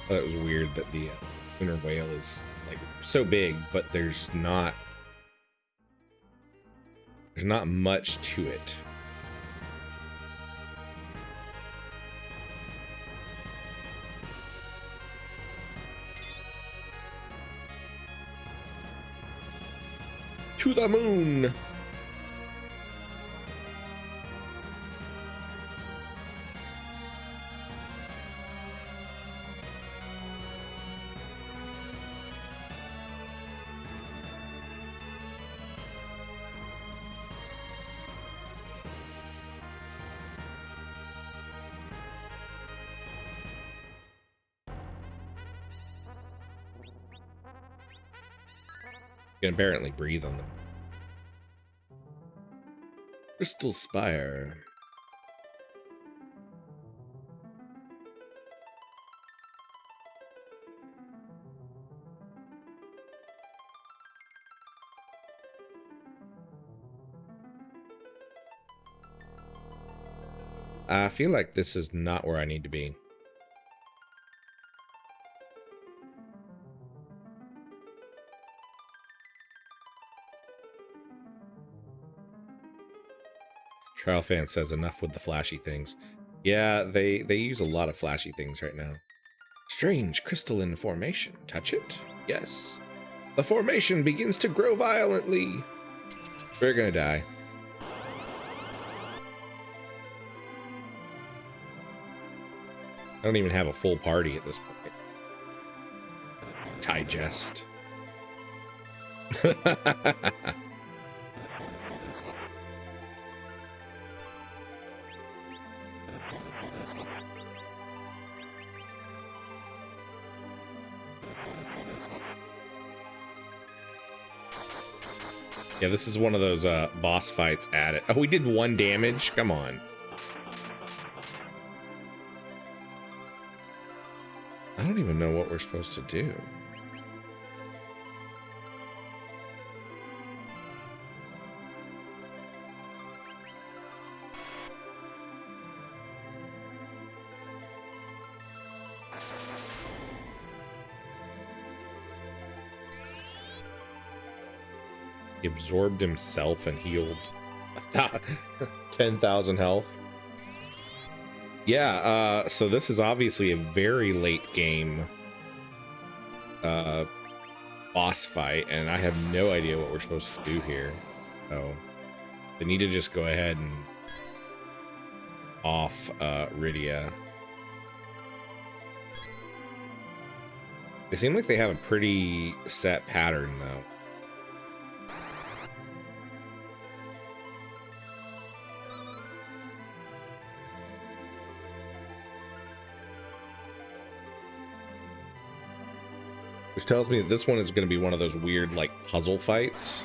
A: It was weird that the lunar whale is like so big, but there's not much to it. To the moon. You can apparently breathe on them. Crystal Spire. I feel like this is not where I need to be. Trial Fan says enough with the flashy things. Yeah, they use a lot of flashy things right now. Strange crystalline formation. Touch it? Yes. The formation begins to grow violently. We're gonna die. I don't even have a full party at this point. Digest. Yeah, this is one of those boss fights at it. Oh, we did 1 damage? Come on. I don't even know what we're supposed to do. He absorbed himself and healed 10,000 health. Yeah, so this is obviously a very late game boss fight, and I have no idea what we're supposed to do here. So they need to just go ahead and off Rydia. They seem like they have a pretty set pattern, though. Which tells me that this one is going to be one of those weird, like, puzzle fights.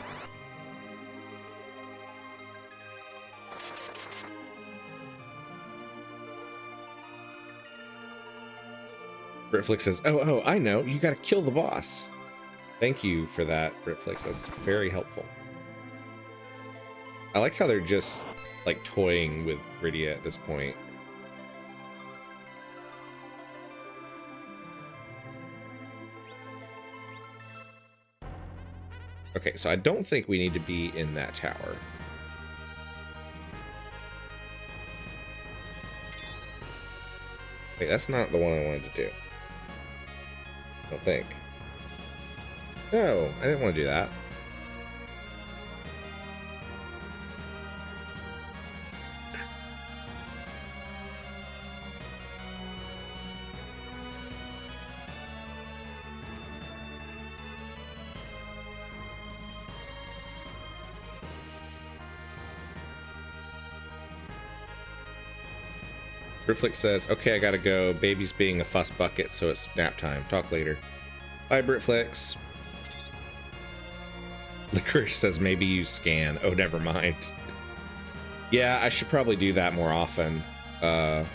A: Britflix says, oh, I know. You got to kill the boss. Thank you for that, Britflix. That's very helpful. I like how they're just, like, toying with Rydia at this point. Okay, so I don't think we need to be in that tower. Wait, that's not the one I wanted to do. I don't think. No, I didn't want to do that. Britflix says, okay, I gotta go. Baby's being a fuss bucket, so it's nap time. Talk later. Bye, Britflix. Licorice says, maybe use scan. Oh, never mind. Yeah, I should probably do that more often. I'm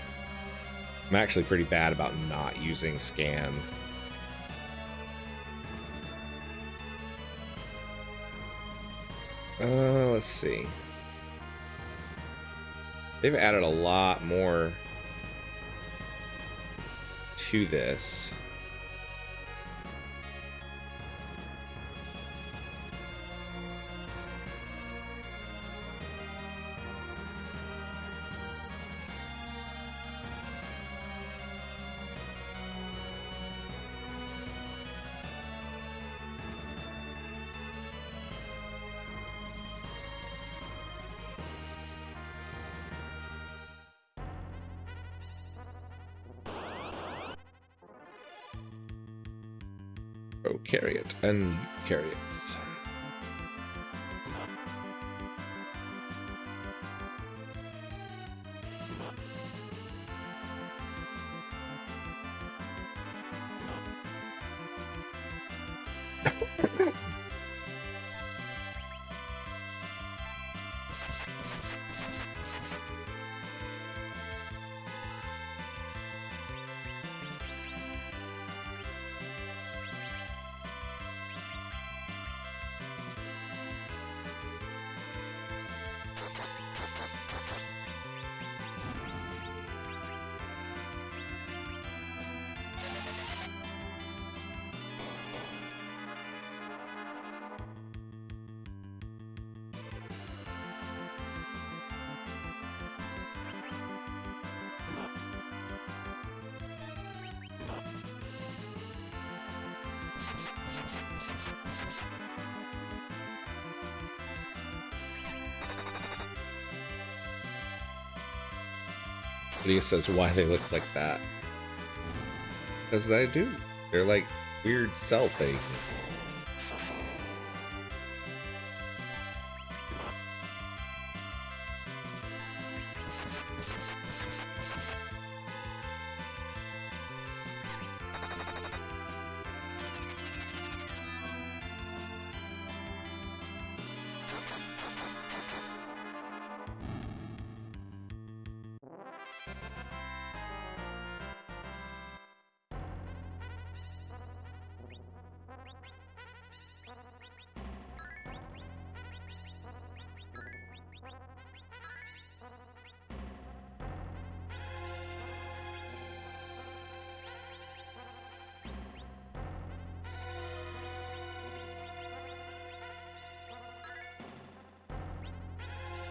A: actually pretty bad about not using scan. Let's see. They've added a lot more to this. Oh, carry it and carry it. Lydia says why they look like that. Because they do. They're like weird cell things.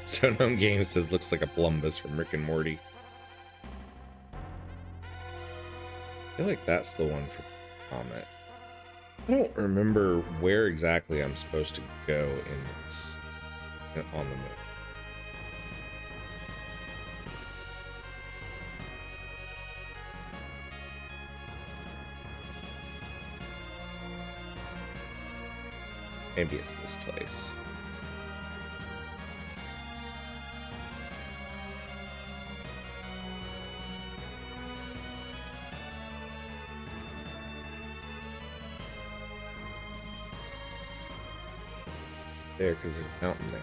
A: Stone Home Game says looks like a Plumbus from Rick and Morty. I feel like that's the one for Comet. I don't remember where exactly I'm supposed to go in this on the moon. Maybe it's this place. There, because there's a mountain there.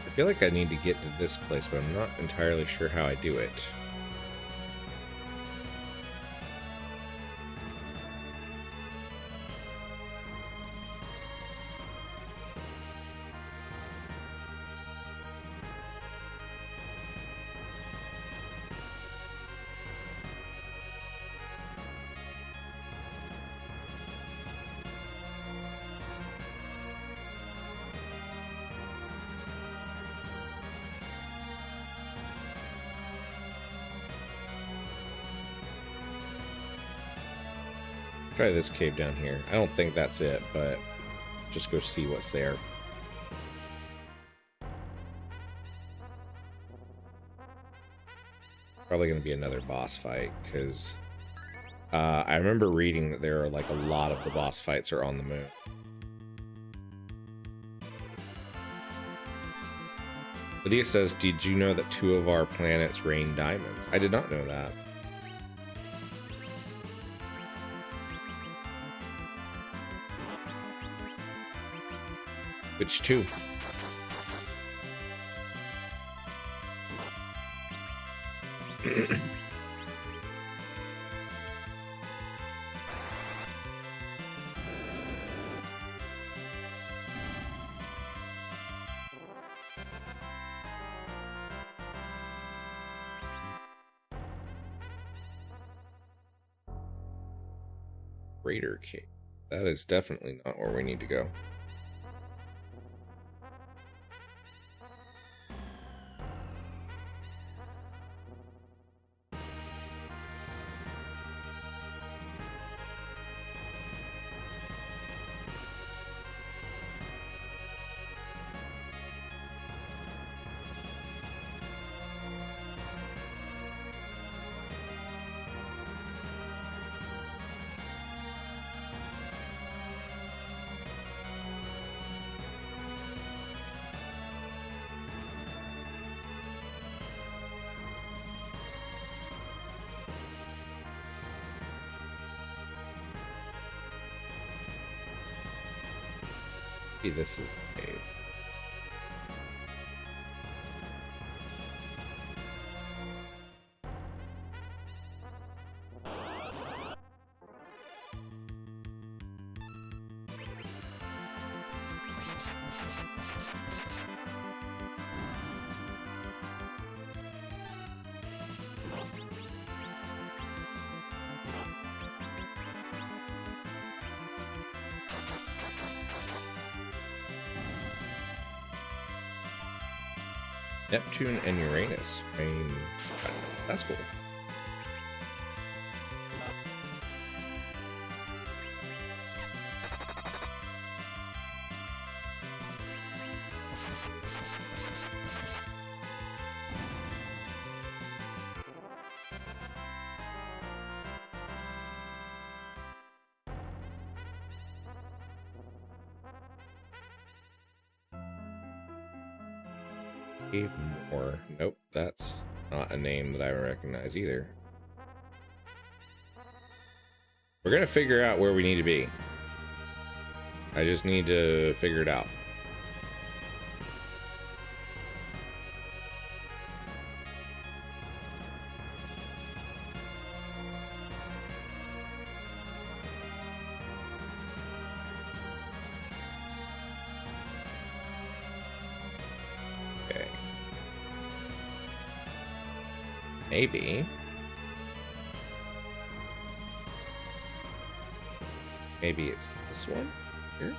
A: I feel like I need to get to this place, but I'm not entirely sure how I do it. Try this cave down here. I don't think that's it, but just go see what's there. Probably going to be another boss fight, because I remember reading that there are like a lot of the boss fights are on the moon. Lydia says, did you know that 2 of our planets rain diamonds? I did not know that. Which 2? Raider Cave. That is definitely not where we need to go. Maybe this is the cave. Neptune and Uranus. Rain. That's cool. Cave Moor. Nope, that's not a name that I recognize either. We're gonna figure out where we need to be. I just need to figure it out. Maybe. Maybe it's this one here.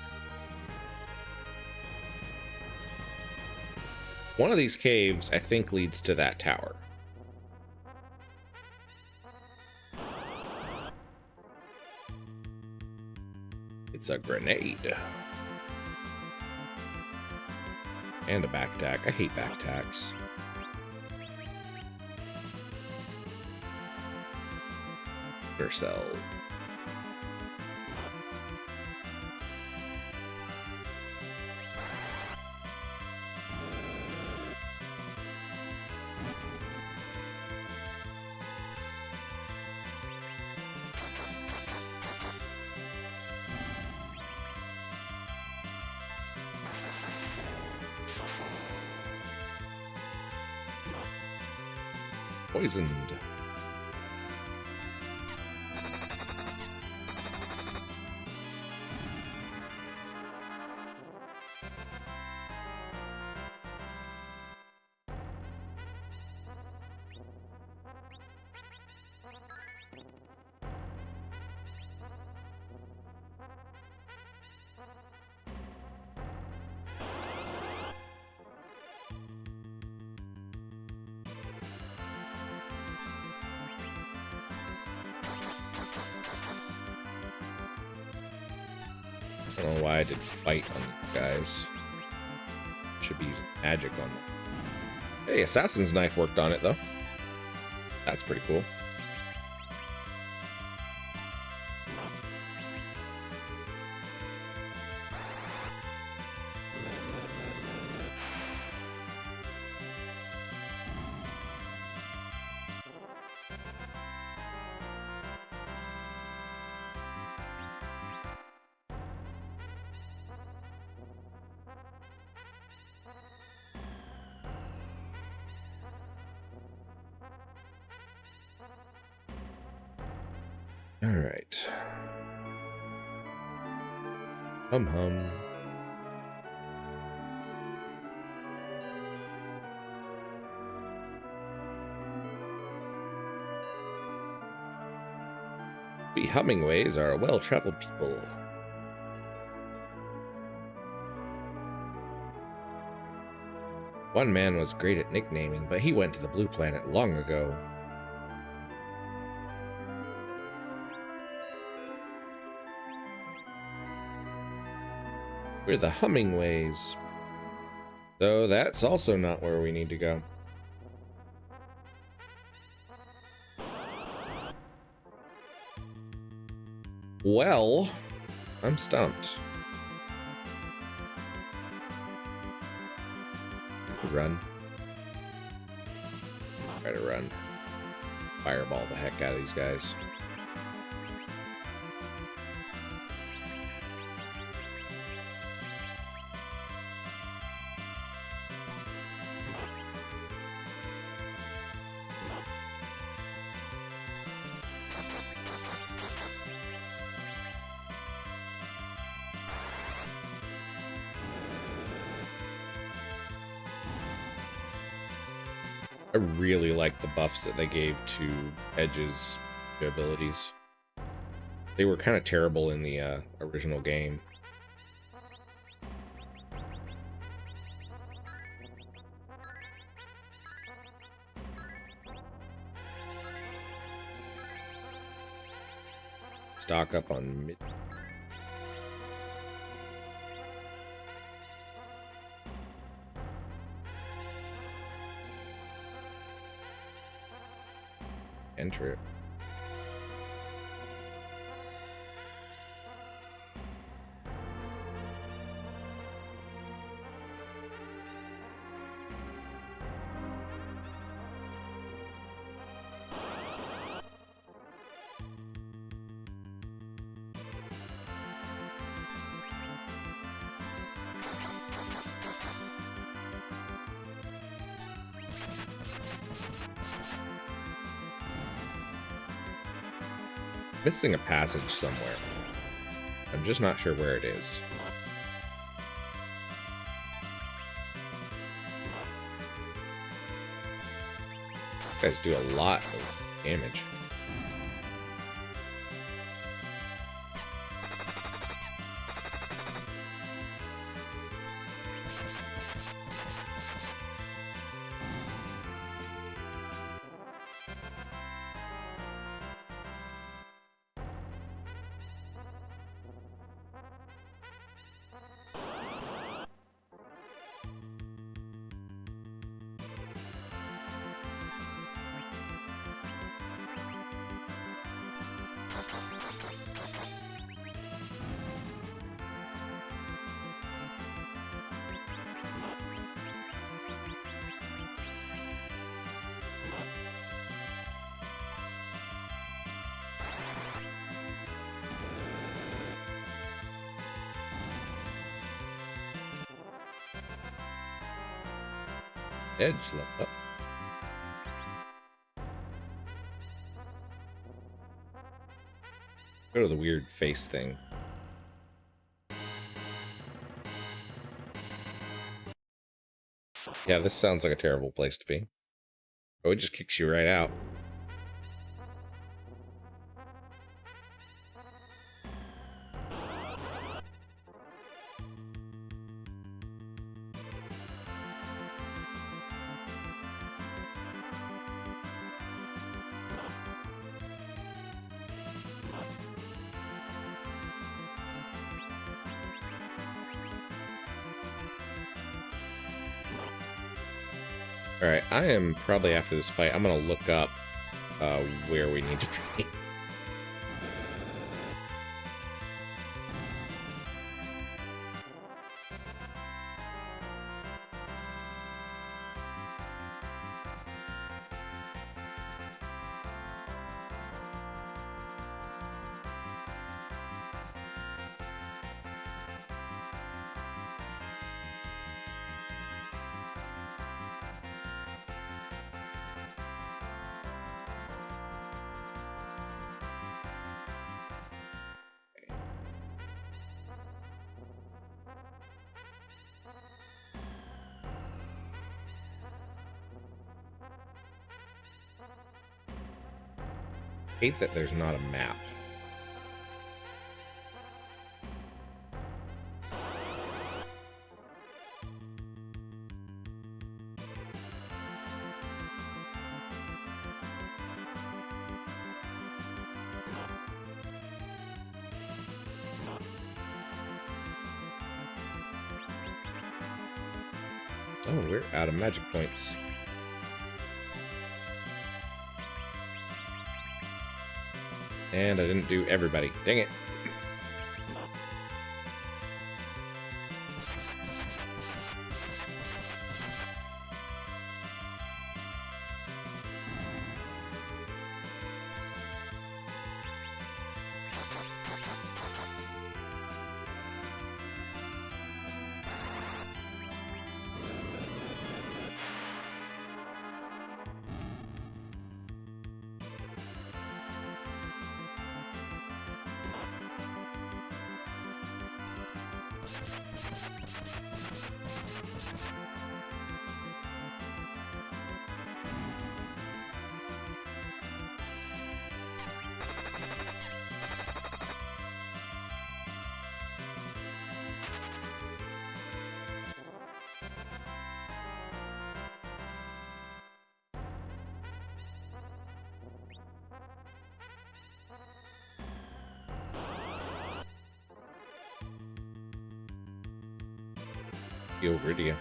A: One of these caves, I think, leads to that tower. It's a grenade. And a backtack. I hate backtacks. Cell. Poisoned. I don't know why I did fight on these guys. Should be using magic on them. Hey, Assassin's Knife worked on it, though. That's pretty cool. All right. Hum hum. We Hummingways are a well-traveled people. One man was great at nicknaming, but he went to the Blue Planet long ago. We're the Hummingways. So that's also not where we need to go. Well, I'm stumped. Run. Try to run. Fireball the heck out of these guys. I really like the buffs that they gave to Edge's abilities. They were kind of terrible in the original game. Stock up on mid. Enter it. Missing a passage somewhere. I'm just not sure where it is. These guys do a lot of damage. Edge level up. Go to the weird face thing. Yeah, this sounds like a terrible place to be. Oh, it just kicks you right out. Alright, I am probably after this fight, I'm gonna look up where we need to be. Hate that there's not a map. Oh, we're out of magic points. And I didn't do everybody. Dang it. over to you.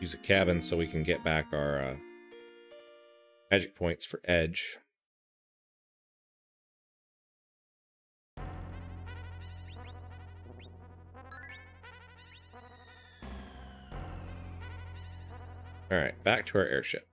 A: Use a cabin so we can get back our magic points for edge. All right, back to our airship.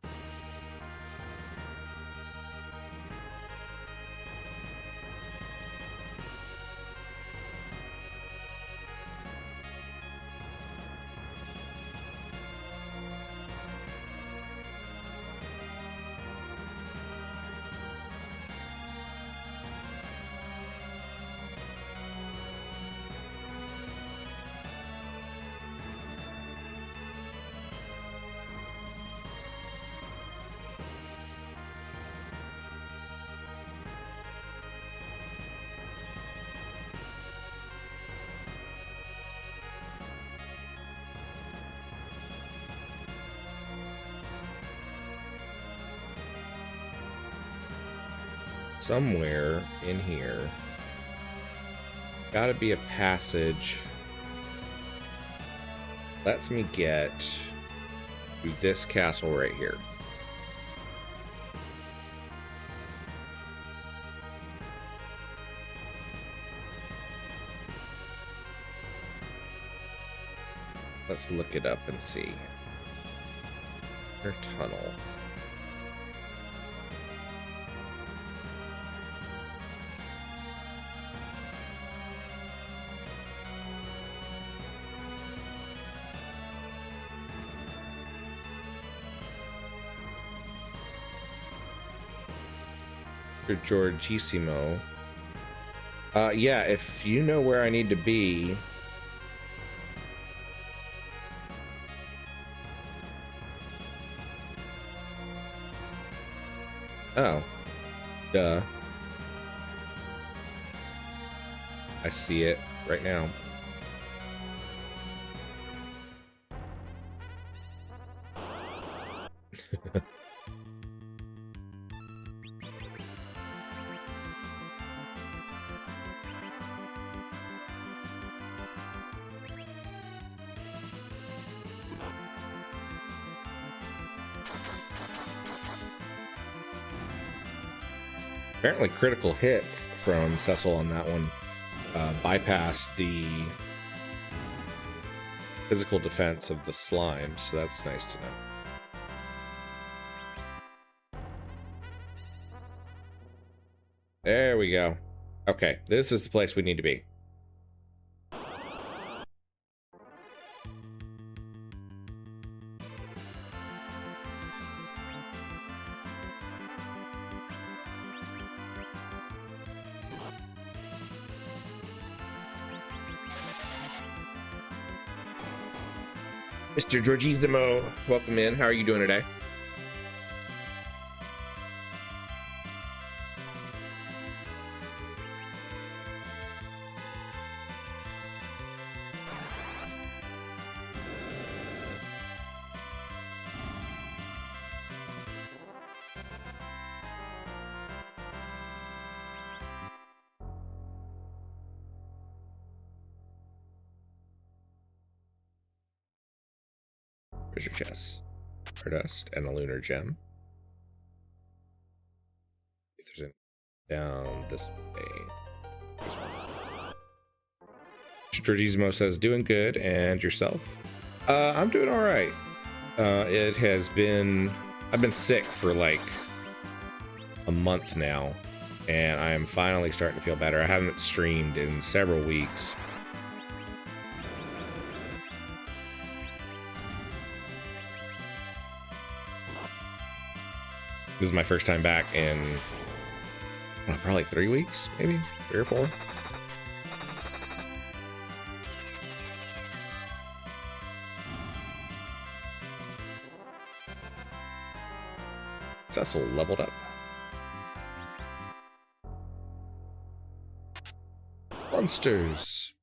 A: Somewhere in here, gotta be a passage. Lets me get to this castle right here. Let's look it up and see. Their tunnel. Georgissimo. Yeah, if you know where I need to be. Oh. Duh. I see it right now. Apparently critical hits from Cecil on that one bypass the physical defense of the slime, so that's nice to know. There we go. Okay, this is the place we need to be. Mr. Georgissimo, welcome in. How are you doing today? Treasure chest, stardust, and a lunar gem. If there's any down this way. Georgissimo says, doing good, and yourself? I'm doing all right. It has been, I've been sick for like a month now, and I'm finally starting to feel better. I haven't streamed in several weeks. This is my first time back in probably 3 weeks, maybe 3 or 4. Cecil leveled up. Monsters.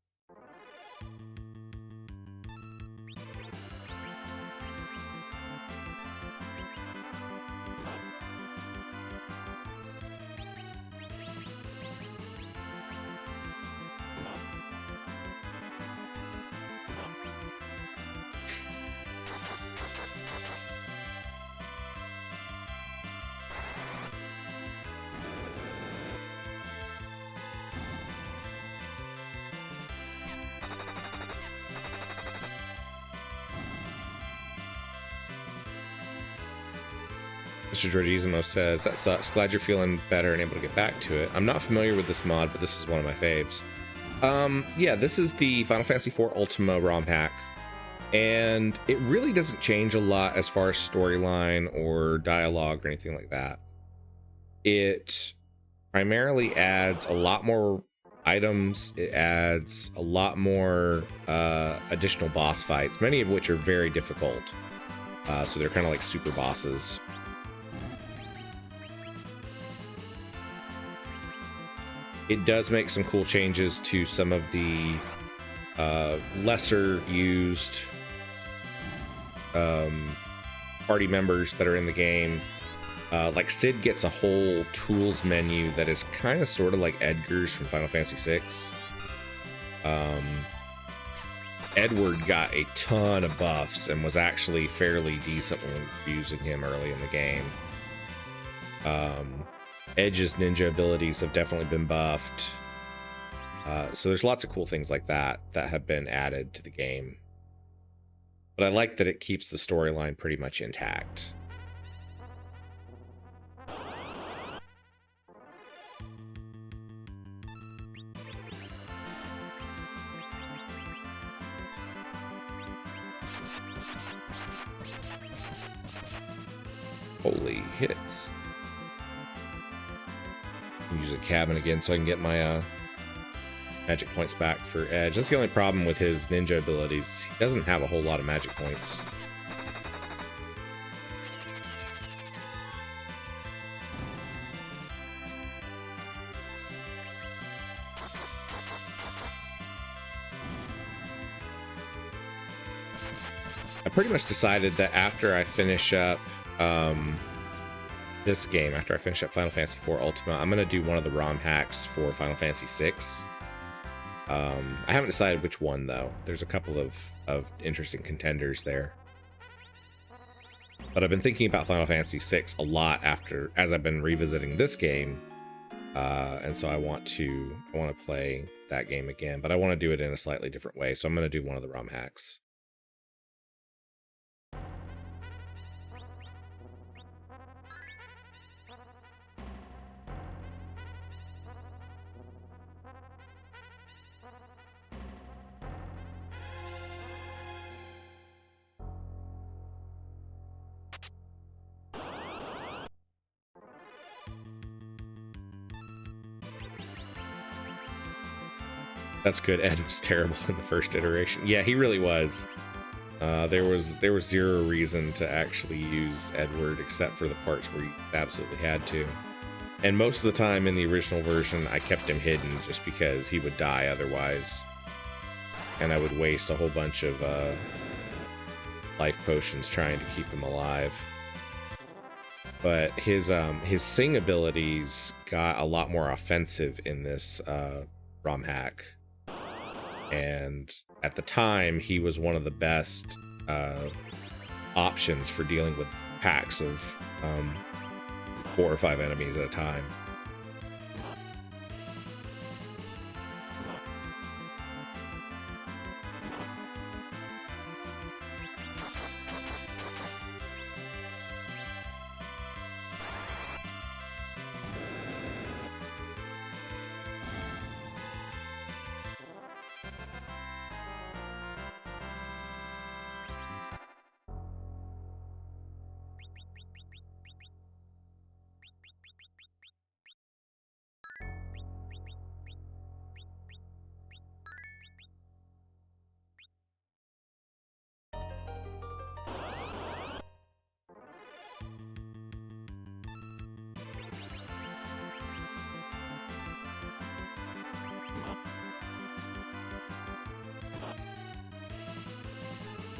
A: Mr. Georgisimo says, that sucks. Glad you're feeling better and able to get back to it. I'm not familiar with this mod, but this is one of my faves. Yeah, this is the Final Fantasy IV Ultima ROM hack. And it really doesn't change a lot as far as storyline or dialogue or anything like that. It primarily adds a lot more items. It adds a lot more additional boss fights, many of which are very difficult. So they're kind of like super bosses. It does make some cool changes to some of the lesser used party members that are in the game. Like Sid gets a whole tools menu that is kind of sort of like Edgar's from Final Fantasy VI. Edward got a ton of buffs and was actually fairly decent when using him early in the game. Edge's ninja abilities have definitely been buffed. So there's lots of cool things like that that have been added to the game. But I like that it keeps the storyline pretty much intact. Holy hits. Use a cabin again so I can get my magic points back for Edge. That's the only problem with his ninja abilities. He doesn't have a whole lot of magic points. I pretty much decided that after I finish up this game, after I finish up Final Fantasy IV Ultima, I'm going to do one of the ROM hacks for Final Fantasy VI. I haven't decided which one, though. There's a couple of interesting contenders there. But I've been thinking about Final Fantasy VI a lot as I've been revisiting this game. And so I want to play that game again, but I want to do it in a slightly different way. So I'm going to do one of the ROM hacks. That's good. Ed was terrible in the first iteration. Yeah, he really was. There was zero reason to actually use Edward except for the parts where you absolutely had to. And most of the time in the original version, I kept him hidden just because he would die otherwise. And I would waste a whole bunch of life potions trying to keep him alive. But his sing abilities got a lot more offensive in this ROM hack. And at the time, he was one of the best options for dealing with packs of 4 or 5 enemies at a time.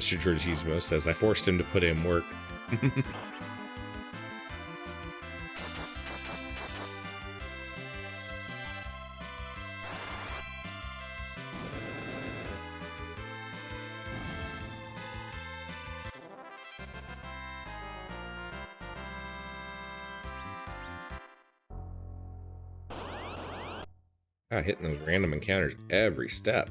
A: Mr. Georgismo says, I forced him to put in work. Hitting those random encounters every step.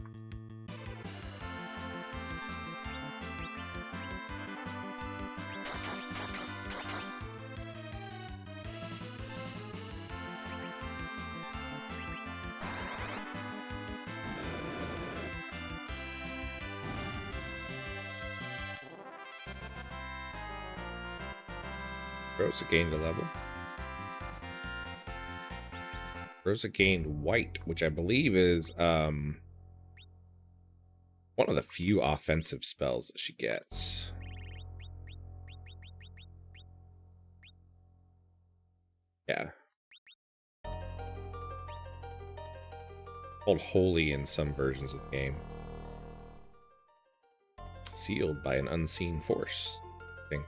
A: Rosa gained a level. Rosa gained white, which I believe is one of the few offensive spells that she gets. Yeah. Called Holy in some versions of the game. Sealed by an unseen force. I think.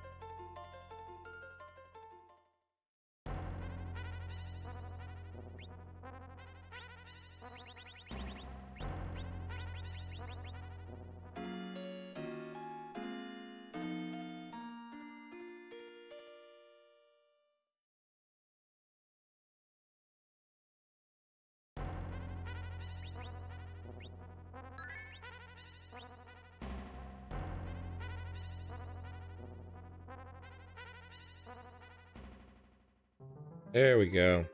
A: There we go.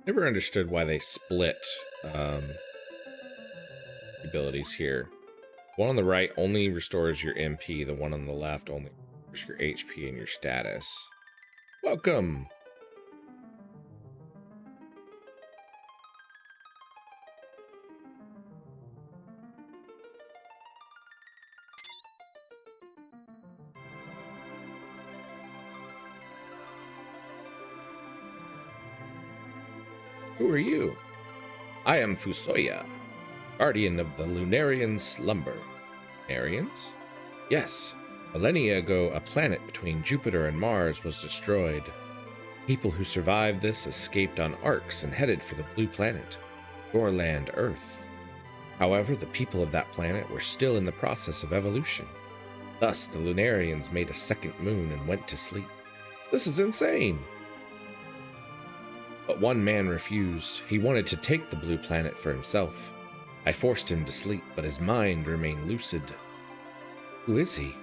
A: Never understood why they split abilities here. One on the right only restores your MP. The one on the left only restores your HP and your status. Welcome! Who are you? I am Fusoya, guardian of the Lunarian slumber. Lunarians? Yes. Millennia ago, a planet between Jupiter and Mars was destroyed. People who survived this escaped on arcs and headed for the blue planet, your land Earth. However, the people of that planet were still in the process of evolution. Thus, the Lunarians made a second moon and went to sleep. This is insane! But one man refused. He wanted to take the blue planet for himself. I forced him to sleep, but his mind remained lucid. Who is he?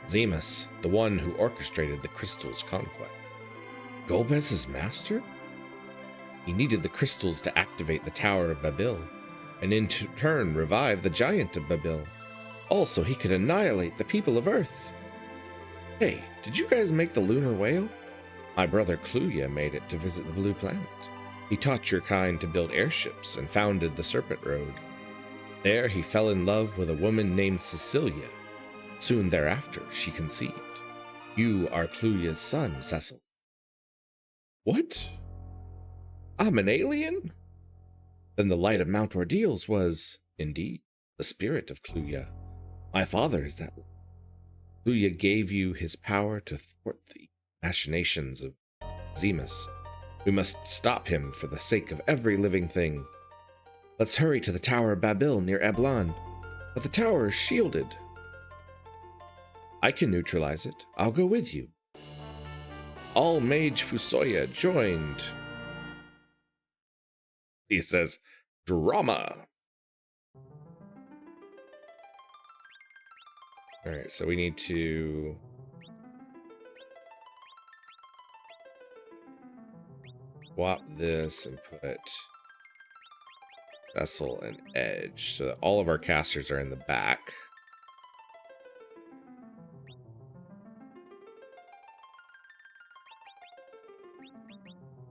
A: Zemus, the one who orchestrated the crystal's conquest. Golbez's master? He needed the crystals to activate the Tower of Babil, and in turn revive the Giant of Babil. Also, he could annihilate the people of Earth. Hey, did you guys make the lunar whale? My brother Kluya made it to visit the blue planet. He taught your kind to build airships and founded the Serpent Road. There he fell in love with a woman named Cecilia. Soon thereafter, she conceived. You are Kluya's son, Cecil. What? I'm an alien? Then the light of Mount Ordeals was, indeed, the spirit of Kluya. My father is that. Kluya gave you his power to thwart the machinations of Zemus. We must stop him for the sake of every living thing. Let's hurry to the Tower of Babil near Eblan. But the tower is shielded. I can neutralize it. I'll go with you. All Mage Fusoya joined. He says, drama. All right, so we need to swap this and put Vessel and Edge so that all of our casters are in the back.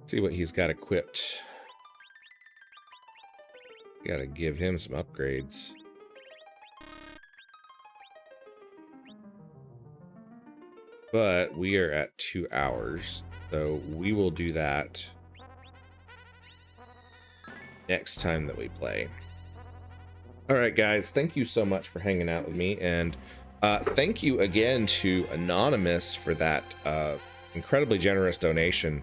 A: See what he's got equipped. Gotta give him some upgrades. but we are at 2 hours, so we will do that next time that we play. All right, guys, thank you so much for hanging out with me, and thank you again to Anonymous for that incredibly generous donation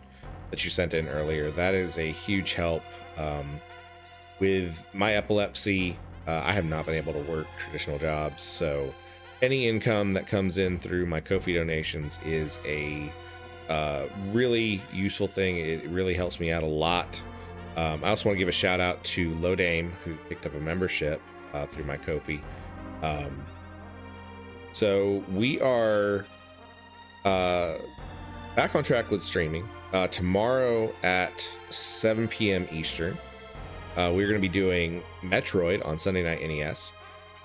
A: that you sent in earlier. That is a huge help. With my epilepsy, I have not been able to work traditional jobs, so any income that comes in through my Ko-fi donations is a really useful thing. It really helps me out a lot. I also want to give a shout out to Lodame, who picked up a membership through my Ko-fi. So we are back on track with streaming. Tomorrow at 7 p.m. Eastern, we're going to be doing Metroid on Sunday Night NES.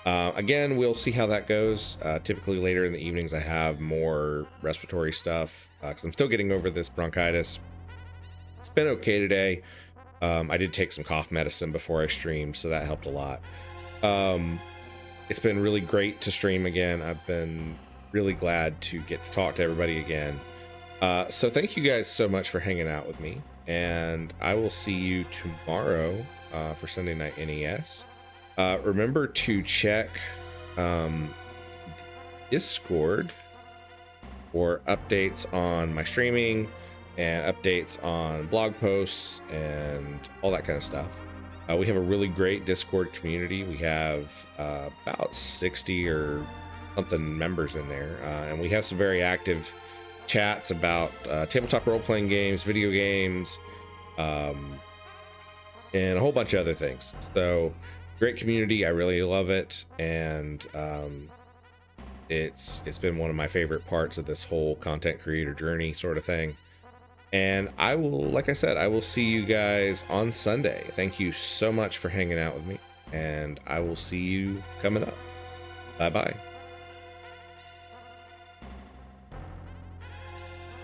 A: Again, we'll see how that goes. Typically later in the evenings, I have more respiratory stuff because I'm still getting over this bronchitis. It's been okay today. I did take some cough medicine before I streamed, so that helped a lot. It's been really great to stream again. I've been really glad to get to talk to everybody again. So thank you guys so much for hanging out with me, and I will see you tomorrow for Sunday Night NES. Remember to check Discord for updates on my streaming and updates on blog posts and all that kind of stuff. We have a really great Discord community. We have about 60 or something members in there, and we have some very active chats about tabletop role-playing games, video games, and a whole bunch of other things. So great community. I really love it, and it's been one of my favorite parts of this whole content creator journey sort of thing. And I will, like I said, I will see you guys on Sunday. Thank you so much for hanging out with me, and I will see you coming up. Bye bye.